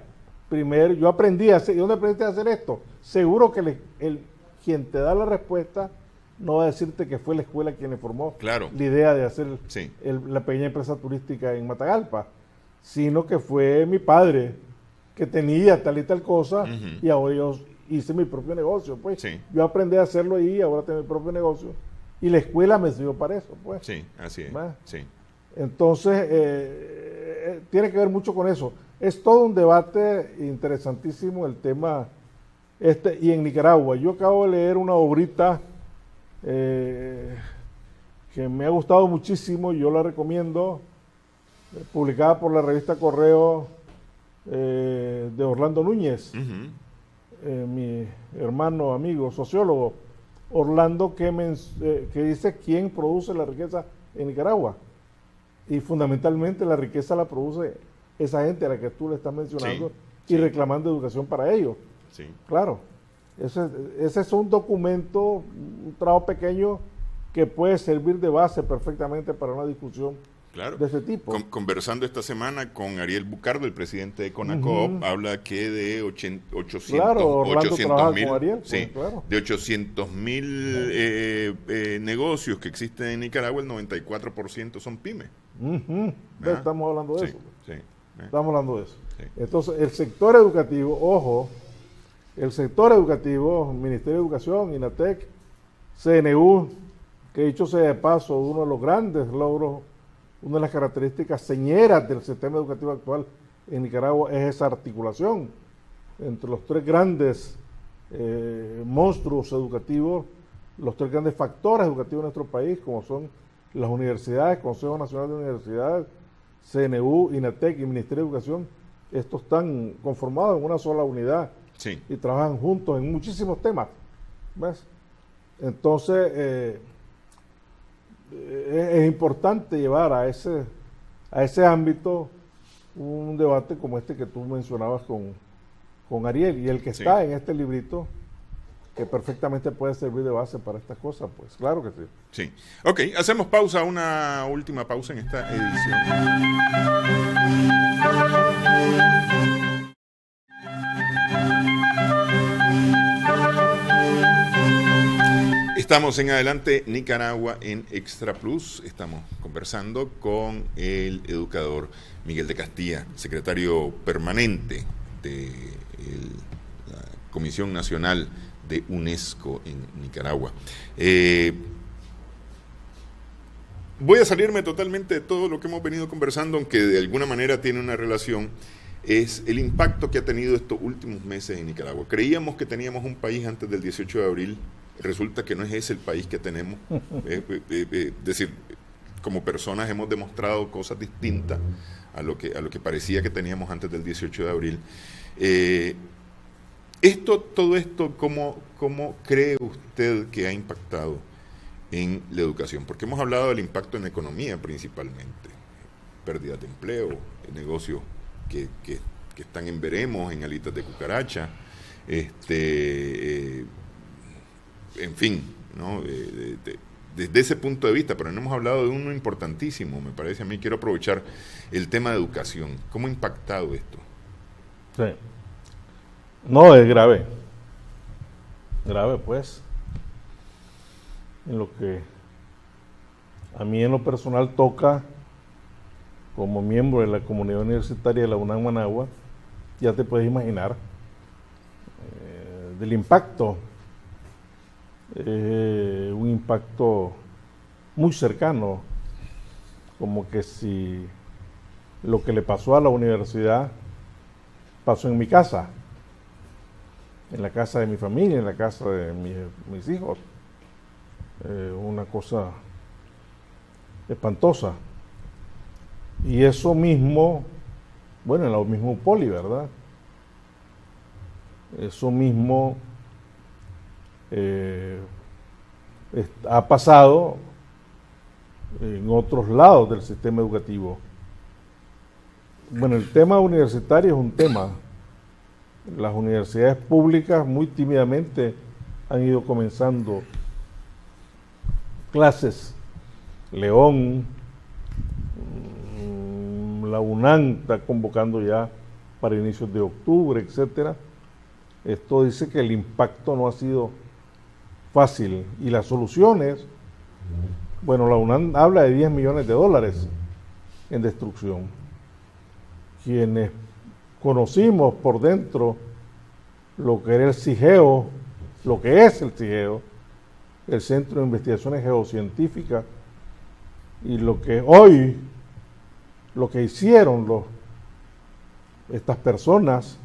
Primero, yo aprendí a hacer, ¿y dónde aprendiste a hacer esto? Seguro que quien te da la respuesta no va a decirte que fue la escuela quien le formó Claro. la idea de hacer Sí. la pequeña empresa turística en Matagalpa, sino que fue mi padre que tenía tal y tal cosa Ujú. y ahora yo hice mi propio negocio, pues. Sí. Yo aprendí a hacerlo ahí y ahora tengo mi propio negocio y la escuela me sirvió para eso, pues. Sí, así es. ¿Va? Sí. Entonces, tiene que ver mucho con eso. Es todo un debate interesantísimo el tema y en Nicaragua. Yo acabo de leer una obrita que me ha gustado muchísimo, yo la recomiendo, publicada por la revista Correo de Orlando Núñez, Ujú. mi hermano, amigo, sociólogo. Orlando que dice quién produce la riqueza en Nicaragua. Y fundamentalmente la riqueza la produce esa gente a la que tú le estás mencionando Sí, y sí. reclamando educación para ellos. Sí. Claro, ese es un documento, un trabajo pequeño que puede servir de base perfectamente para una discusión Claro. de ese tipo. Conversando esta semana con Ariel Bucardo, el presidente de CONACOP, Ujú. habla que de 800 Claro, Orlando trabaja mil, con Ariel, sí, pues, claro. de 800,000 negocios que existen en Nicaragua, el 94% son pymes. Ujú. ¿Verdad? Estamos hablando de Sí, eso. sí. Estamos hablando de eso. Sí. Entonces, el sector educativo, ojo, el sector educativo, Ministerio de Educación, INATEC, CNU, que dicho sea de paso, uno de los grandes logros, una de las características señeras del sistema educativo actual en Nicaragua es esa articulación entre los tres grandes monstruos educativos, los tres grandes factores educativos de nuestro país, como son las universidades, Consejo Nacional de Universidades, CNU, INATEC y Ministerio de Educación. Estos están conformados en una sola unidad, Sí. y trabajan juntos en muchísimos temas, ¿ves? Entonces, es importante llevar a ese ámbito un debate como este que tú mencionabas con Ariel, y el que Sí. está en este librito, que perfectamente puede servir de base para estas cosas, pues claro que sí. Sí. Ok, hacemos pausa, una última pausa en esta edición. Estamos en Adelante Nicaragua en Extra Plus. Estamos conversando con el educador Miguel de Castilla, secretario permanente de la Comisión Nacional de UNESCO en Nicaragua. Voy a salirme totalmente de todo lo que hemos venido conversando, aunque de alguna manera tiene una relación. Es el impacto que ha tenido estos últimos meses en Nicaragua. Creíamos que teníamos un país antes del 18 de abril, resulta que no es ese el país que tenemos. Es decir, como personas hemos demostrado cosas distintas a lo que parecía que teníamos antes del 18 de abril. Todo esto, ¿cómo cree usted que ha impactado en la educación? Porque hemos hablado del impacto en la economía principalmente, pérdidas de empleo, negocios que están en veremos, en alitas de cucaracha, en fin, ¿no? Desde ese punto de vista, pero no hemos hablado de uno importantísimo, me parece a mí. Quiero aprovechar el tema de educación. ¿Cómo ha impactado esto? Sí. No, es grave. Grave, pues. En lo que a mí en lo personal toca, como miembro de la comunidad universitaria de la UNAM Managua, ya te puedes imaginar del impacto. Un impacto muy cercano, como que si lo que le pasó a la universidad pasó en mi casa, en la casa de mi familia, en la casa de mis hijos. Una cosa espantosa. Y eso mismo, bueno, en lo mismo Poli, ¿verdad? Eso mismo ha pasado en otros lados del sistema educativo. Bueno, el tema universitario es un tema. Las universidades públicas muy tímidamente han ido comenzando clases. León, la UNAM está convocando ya para inicios de octubre, etcétera. Esto dice que el impacto no ha sido fácil, y las soluciones, bueno, la UNAM habla de 10 millones de dólares en destrucción. Quienes conocimos por dentro lo que era el CIGEO, lo que es el CIGEO, el Centro de Investigaciones Geocientíficas, y lo que hoy, lo que hicieron estas personas,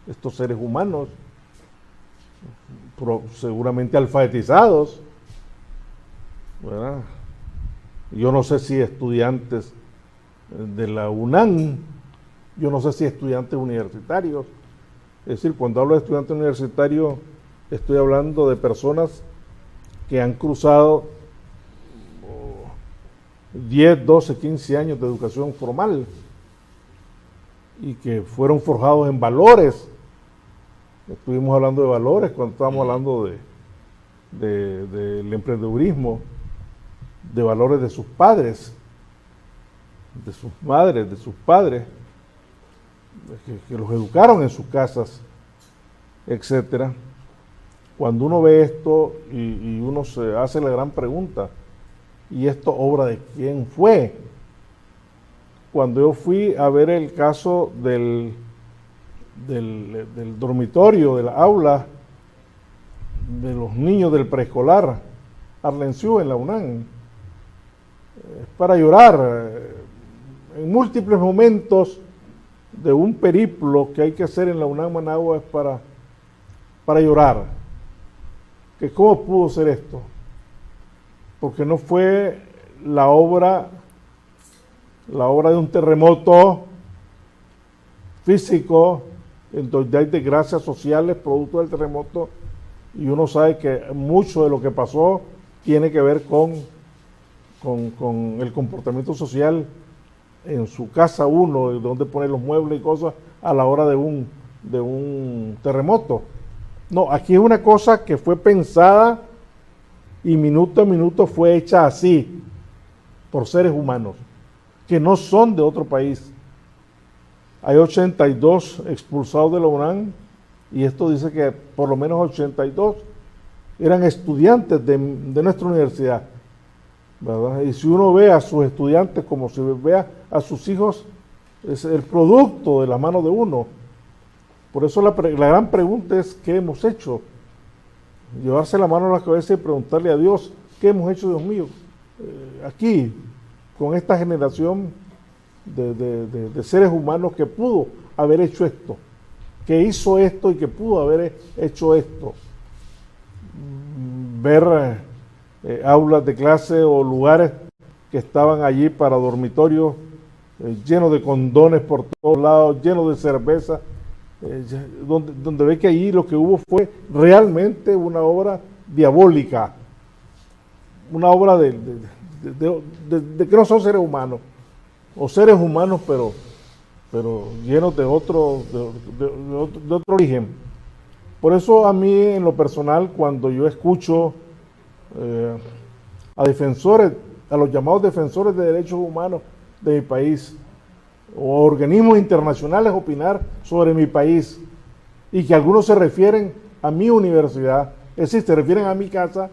estos seres humanos, seguramente alfabetizados, ¿verdad? Yo no sé si estudiantes de la UNAM, yo no sé si estudiantes universitarios. Es decir, cuando hablo de estudiantes universitarios, estoy hablando de personas que han cruzado 10, 12, 15 años de educación formal y que fueron forjados en valores. Estuvimos hablando de valores cuando estábamos hablando del emprendedurismo, de valores de sus padres, de sus madres, de sus padres, que los educaron en sus casas, etcétera. Cuando uno ve esto y uno se hace la gran pregunta, ¿y esto obra de quién fue? Cuando yo fui a ver el caso del dormitorio, de la aula de los niños del preescolar Arlencio en la UNAM, es para llorar. En múltiples momentos de un periplo que hay que hacer en la UNAM Managua es para llorar. Que cómo pudo ser esto, porque no fue la obra de un terremoto físico, en donde hay desgracias sociales producto del terremoto, y uno sabe que mucho de lo que pasó tiene que ver con el comportamiento social en su casa uno, de donde poner los muebles y cosas a la hora de un terremoto. No, aquí es una cosa que fue pensada y minuto a minuto fue hecha así, por seres humanos, que no son de otro país. Hay 82 expulsados de la UNAM, y esto dice que por lo menos 82 eran estudiantes de nuestra universidad, ¿verdad? Y si uno ve a sus estudiantes como si vea a sus hijos, es el producto de la mano de uno. Por eso la gran pregunta es: ¿qué hemos hecho? Llevarse la mano a la cabeza y preguntarle a Dios: ¿qué hemos hecho, Dios mío? Aquí, con esta generación de seres humanos que pudo haber hecho esto, que hizo esto y que pudo haber hecho esto. Ver aulas de clase o lugares que estaban allí para dormitorios llenos de condones por todos lados, llenos de cerveza, donde ve que allí lo que hubo fue realmente una obra diabólica, una obra de que no son seres humanos, o seres humanos pero llenos de otro origen. Por eso a mí, en lo personal, cuando yo escucho a defensores, a los llamados defensores de derechos humanos de mi país, o organismos internacionales opinar sobre mi país, y que algunos se refieren a mi universidad, es decir, se refieren a mi casa,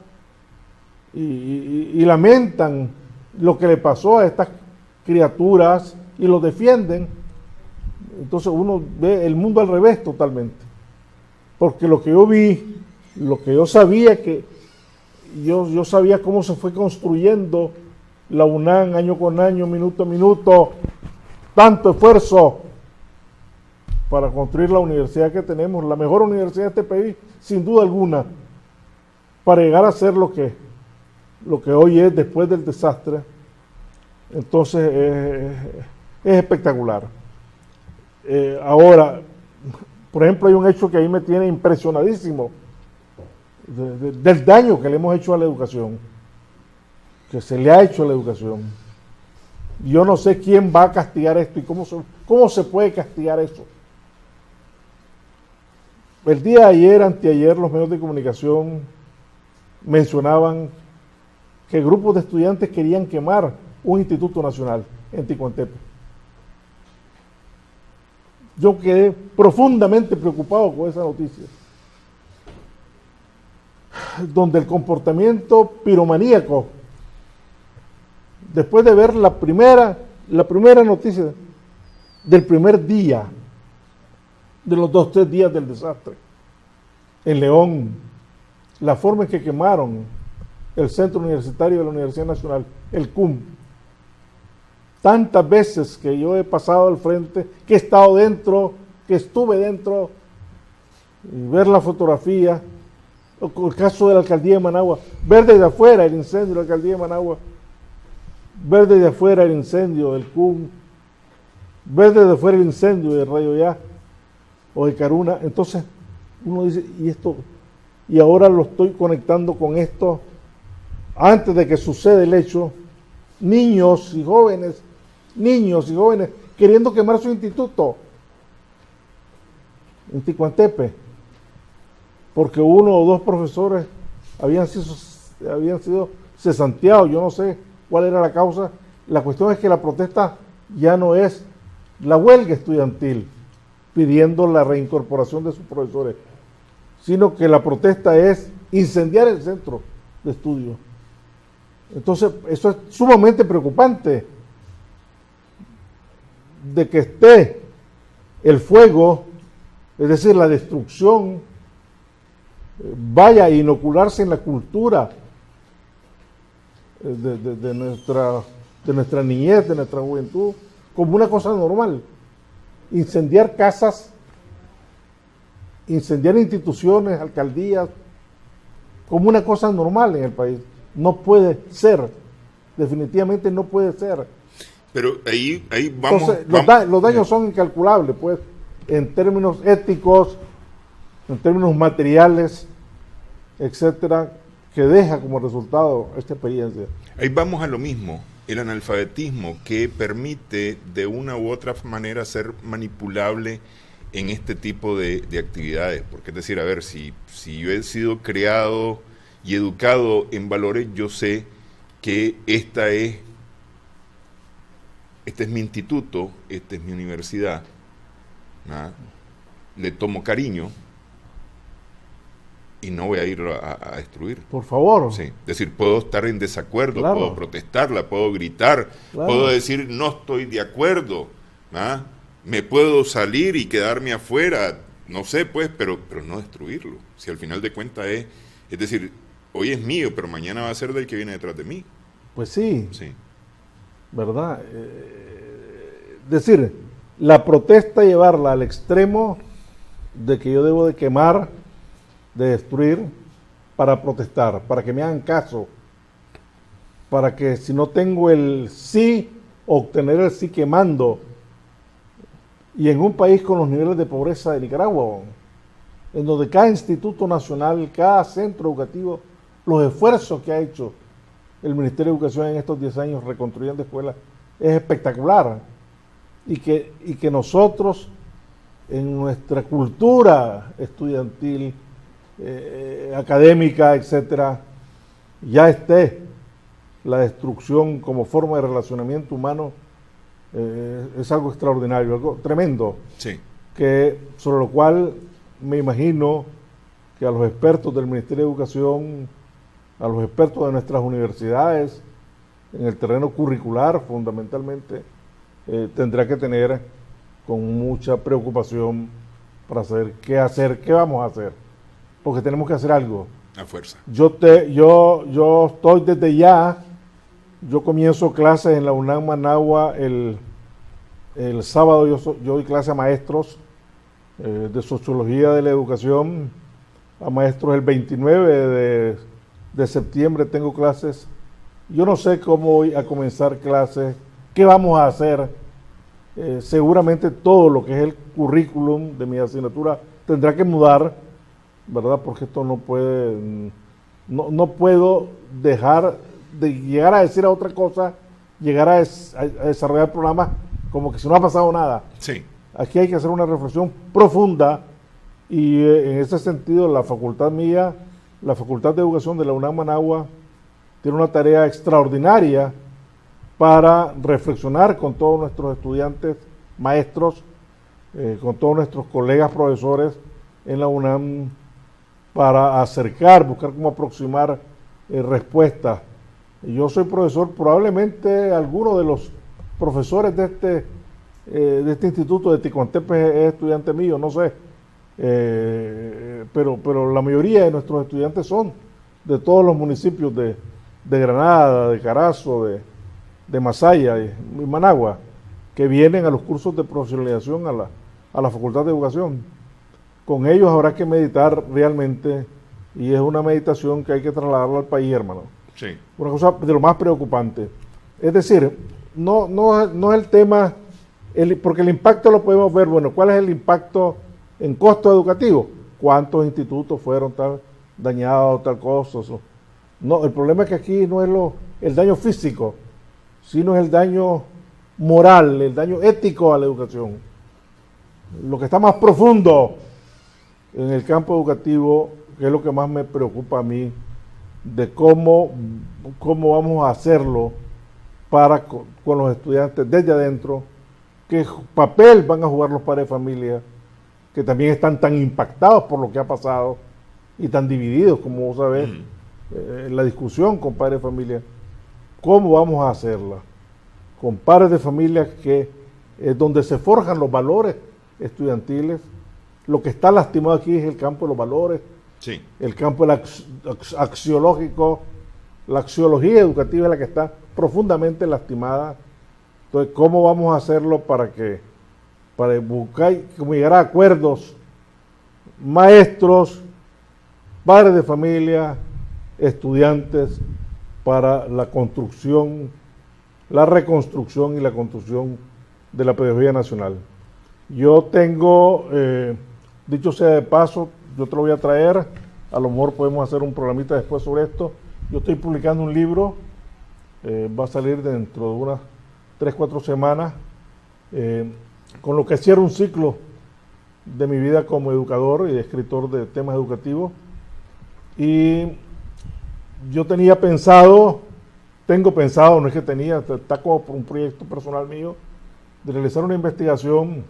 y lamentan lo que le pasó a estas criaturas y los defienden, entonces uno ve el mundo al revés totalmente. Porque lo que yo vi, lo que yo sabía, yo sabía cómo se fue construyendo la UNAM año con año, minuto a minuto, tanto esfuerzo para construir la universidad que tenemos, la mejor universidad de este país, sin duda alguna, para llegar a ser lo que hoy es después del desastre. Entonces es espectacular. Ahora, por ejemplo, hay un hecho que ahí me tiene impresionadísimo, del daño que le hemos hecho a la educación, que se le ha hecho a la educación. Yo no sé quién va a castigar esto y cómo se puede castigar eso. El día de ayer, anteayer, los medios de comunicación mencionaban que grupos de estudiantes querían quemar un instituto nacional en Ticuantepe. Yo quedé profundamente preocupado con esa noticia, donde el comportamiento piromaníaco, después de ver la primera noticia del primer día, de los 2-3 días del desastre, en León, la forma en que quemaron el centro universitario de la Universidad Nacional, el CUM, tantas veces que yo he pasado al frente, que he estado dentro, que estuve dentro, y ver la fotografía, o el caso de la alcaldía de Managua, ver desde afuera el incendio de la alcaldía de Managua, ver desde afuera el incendio del CUM, ver desde afuera el incendio de Rayo Ya o de Caruna. Entonces uno dice, ¿y esto? Y ahora lo estoy conectando con esto, antes de que suceda el hecho, niños y jóvenes queriendo quemar su instituto en Ticuantepe, porque 1 o 2 profesores habían sido cesanteados. Yo no sé cuál era la causa. La cuestión es que la protesta ya no es la huelga estudiantil pidiendo la reincorporación de sus profesores, sino que la protesta es incendiar el centro de estudio. Entonces, eso es sumamente preocupante, de que esté el fuego, es decir, la destrucción, vaya a inocularse en la cultura de nuestra niñez, de nuestra juventud, como una cosa normal. incendiar casas, incendiar instituciones, alcaldías, como una cosa normal en el país. No puede ser, definitivamente no puede ser. Pero ahí vamos. Entonces, los daños son incalculables, pues, en términos éticos, en términos materiales, etcétera, que deja como resultado esta experiencia. Ahí vamos a lo mismo, el analfabetismo que permite de una u otra manera ser manipulable en este tipo de actividades. Porque es decir, a ver, si yo he sido creado y educado en valores, yo sé que este es mi instituto, esta es mi universidad, ¿no? Le tomo cariño y no voy a ir a destruir. Por favor. Sí. Es decir, puedo estar en desacuerdo, claro, puedo protestarla, puedo gritar, claro, puedo decir no estoy de acuerdo, ¿ah? Me puedo salir y quedarme afuera, no sé, pues, pero no destruirlo. Si al final de cuentas es decir, hoy es mío, pero mañana va a ser del que viene detrás de mí. Pues sí. Sí. ¿Verdad? Decir, la protesta llevarla al extremo de que yo debo de quemar, de destruir, para protestar, para que me hagan caso, para que si no tengo el sí, obtener el sí quemando. Y en un país con los niveles de pobreza de Nicaragua, en donde cada instituto nacional, cada centro educativo, los esfuerzos que ha hecho el Ministerio de Educación en estos 10 años reconstruyendo escuelas, es espectacular. Y que nosotros, en nuestra cultura estudiantil, académica, etcétera, ya esté la destrucción como forma de relacionamiento humano, es algo extraordinario, algo tremendo. Sí. Sobre lo cual me imagino que a los expertos del Ministerio de Educación, a los expertos de nuestras universidades, en el terreno curricular fundamentalmente, tendrá que tener con mucha preocupación para saber qué hacer, qué vamos a hacer, porque tenemos que hacer algo. A fuerza. Yo estoy desde ya, yo comienzo clases en la UNAM Managua el sábado, yo doy clase a maestros de Sociología de la Educación, a maestros el 29 de septiembre tengo clases. Yo no sé cómo voy a comenzar clases, qué vamos a hacer. Seguramente todo lo que es el currículum de mi asignatura tendrá que mudar, ¿verdad? Porque esto no puedo dejar de llegar a decir a otra cosa, llegar a desarrollar programas como que si no ha pasado nada. Sí. Aquí hay que hacer una reflexión profunda y en ese sentido la facultad mía, la Facultad de Educación de la UNAM Managua, tiene una tarea extraordinaria para reflexionar con todos nuestros estudiantes, maestros, con todos nuestros colegas profesores en la UNAM, para buscar cómo aproximar respuestas. Yo soy profesor, probablemente alguno de los profesores de este instituto de Ticuantepe es estudiante mío, no sé, pero la mayoría de nuestros estudiantes son de todos los municipios de Granada, de Carazo, de Masaya y Managua, que vienen a los cursos de profesionalización a la Facultad de Educación. Con ellos habrá que meditar realmente, y es una meditación que hay que trasladarla al país, hermano. Sí. Una cosa de lo más preocupante. Es decir, no es el tema, porque el impacto lo podemos ver, bueno, ¿cuál es el impacto en costo educativo? ¿Cuántos institutos fueron dañados, tal cosa? No, el problema es que aquí no es el daño físico, sino es el daño moral, el daño ético a la educación. Lo que está más profundo en el campo educativo, que es lo que más me preocupa a mí, de cómo vamos a hacerlo con los estudiantes desde adentro, qué papel van a jugar los padres de familia, que también están tan impactados por lo que ha pasado y tan divididos, como vos sabés, en la discusión con padres de familia. ¿Cómo vamos a hacerla? Con padres de familia que es donde se forjan los valores estudiantiles. Lo que está lastimado aquí es el campo de los valores, sí, el campo axiológico, la axiología educativa es la que está profundamente lastimada. Entonces, ¿cómo vamos a hacerlo para que para buscar cómo llegar a acuerdos, maestros, padres de familia, estudiantes, para la construcción, la reconstrucción y la construcción de la pedagogía nacional. Yo tengo, dicho sea de paso, yo te lo voy a traer, a lo mejor podemos hacer un programita después sobre esto. Yo estoy publicando un libro, va a salir dentro de unas 3-4 semanas, con lo que cierro un ciclo de mi vida como educador y escritor de temas educativos. Y yo tengo pensado, no es que tenía, está como un proyecto personal mío, de realizar una investigación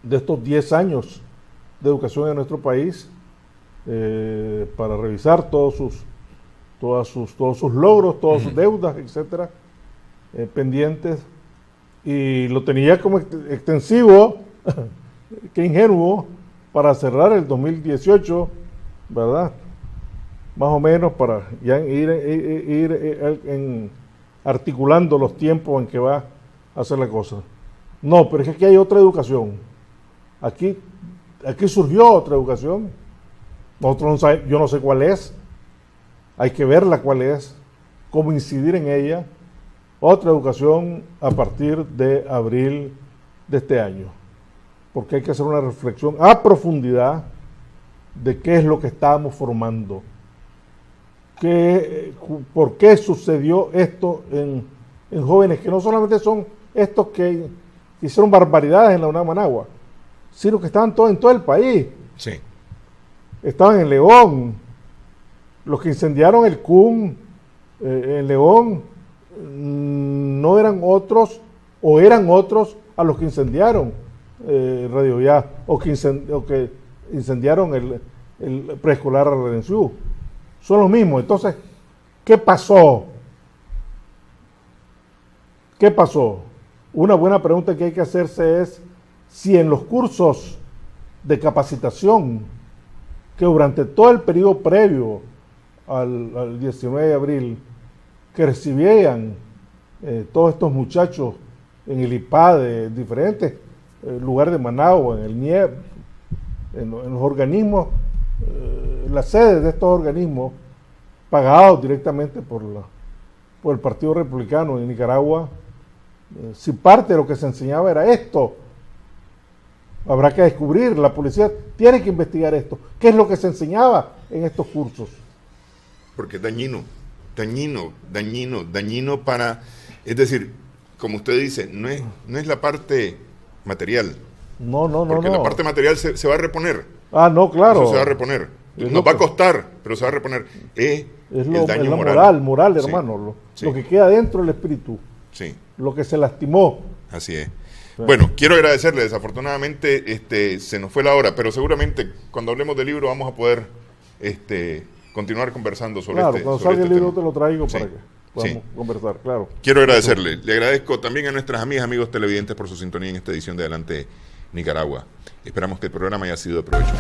de estos 10 años de educación en nuestro país, para revisar todos sus logros, todas sus deudas, etcétera, pendientes, y lo tenía como extensivo, qué ingenuo, para cerrar el 2018, ¿verdad? Más o menos para ya ir articulando los tiempos en que va a hacer la cosa. No, pero es que aquí hay otra educación. Aquí surgió otra educación. Nosotros no sabemos, yo no sé cuál es. Hay que verla cuál es, cómo incidir en ella. Otra educación a partir de abril de este año. Porque hay que hacer una reflexión a profundidad de qué es lo que estábamos formando. ¿Por qué sucedió esto en jóvenes que no solamente son estos que hicieron barbaridades en la UNAM Managua, sino que estaban en todo el país? Sí. Estaban en León, los que incendiaron el CUM en León no eran otros, o eran otros a los que incendiaron Radio Ya, o que incendiaron el preescolar Redención. Son los mismos. Entonces, ¿qué pasó? ¿Qué pasó? Una buena pregunta que hay que hacerse es si en los cursos de capacitación que durante todo el periodo previo al 19 de abril que recibían todos estos muchachos en el IPAD de diferentes lugares de Managua, en el NIEP, en los organismos, las sedes de estos organismos pagados directamente por el Partido Republicano en Nicaragua, si parte de lo que se enseñaba era esto, habrá que descubrir, la policía tiene que investigar esto. ¿Qué es lo que se enseñaba en estos cursos? Porque es dañino para, es decir, como usted dice, no es la parte material. No. Porque la parte material se va a reponer. Ah, no, claro. Eso se va a reponer. Nos va a costar, pero se va a reponer. Es el daño moral, hermano. Sí. Lo que queda dentro del espíritu. Sí. Lo que se lastimó. Así es. Bueno, quiero agradecerle. Desafortunadamente se nos fue la hora, pero seguramente cuando hablemos del libro vamos a poder continuar conversando sobre claro, cuando salga el libro tema. te lo traigo para que podamos conversar, claro. Quiero agradecerle. Le agradezco también a nuestras amigas, amigos televidentes por su sintonía en esta edición de Adelante Nicaragua. Esperamos que el programa haya sido de provecho.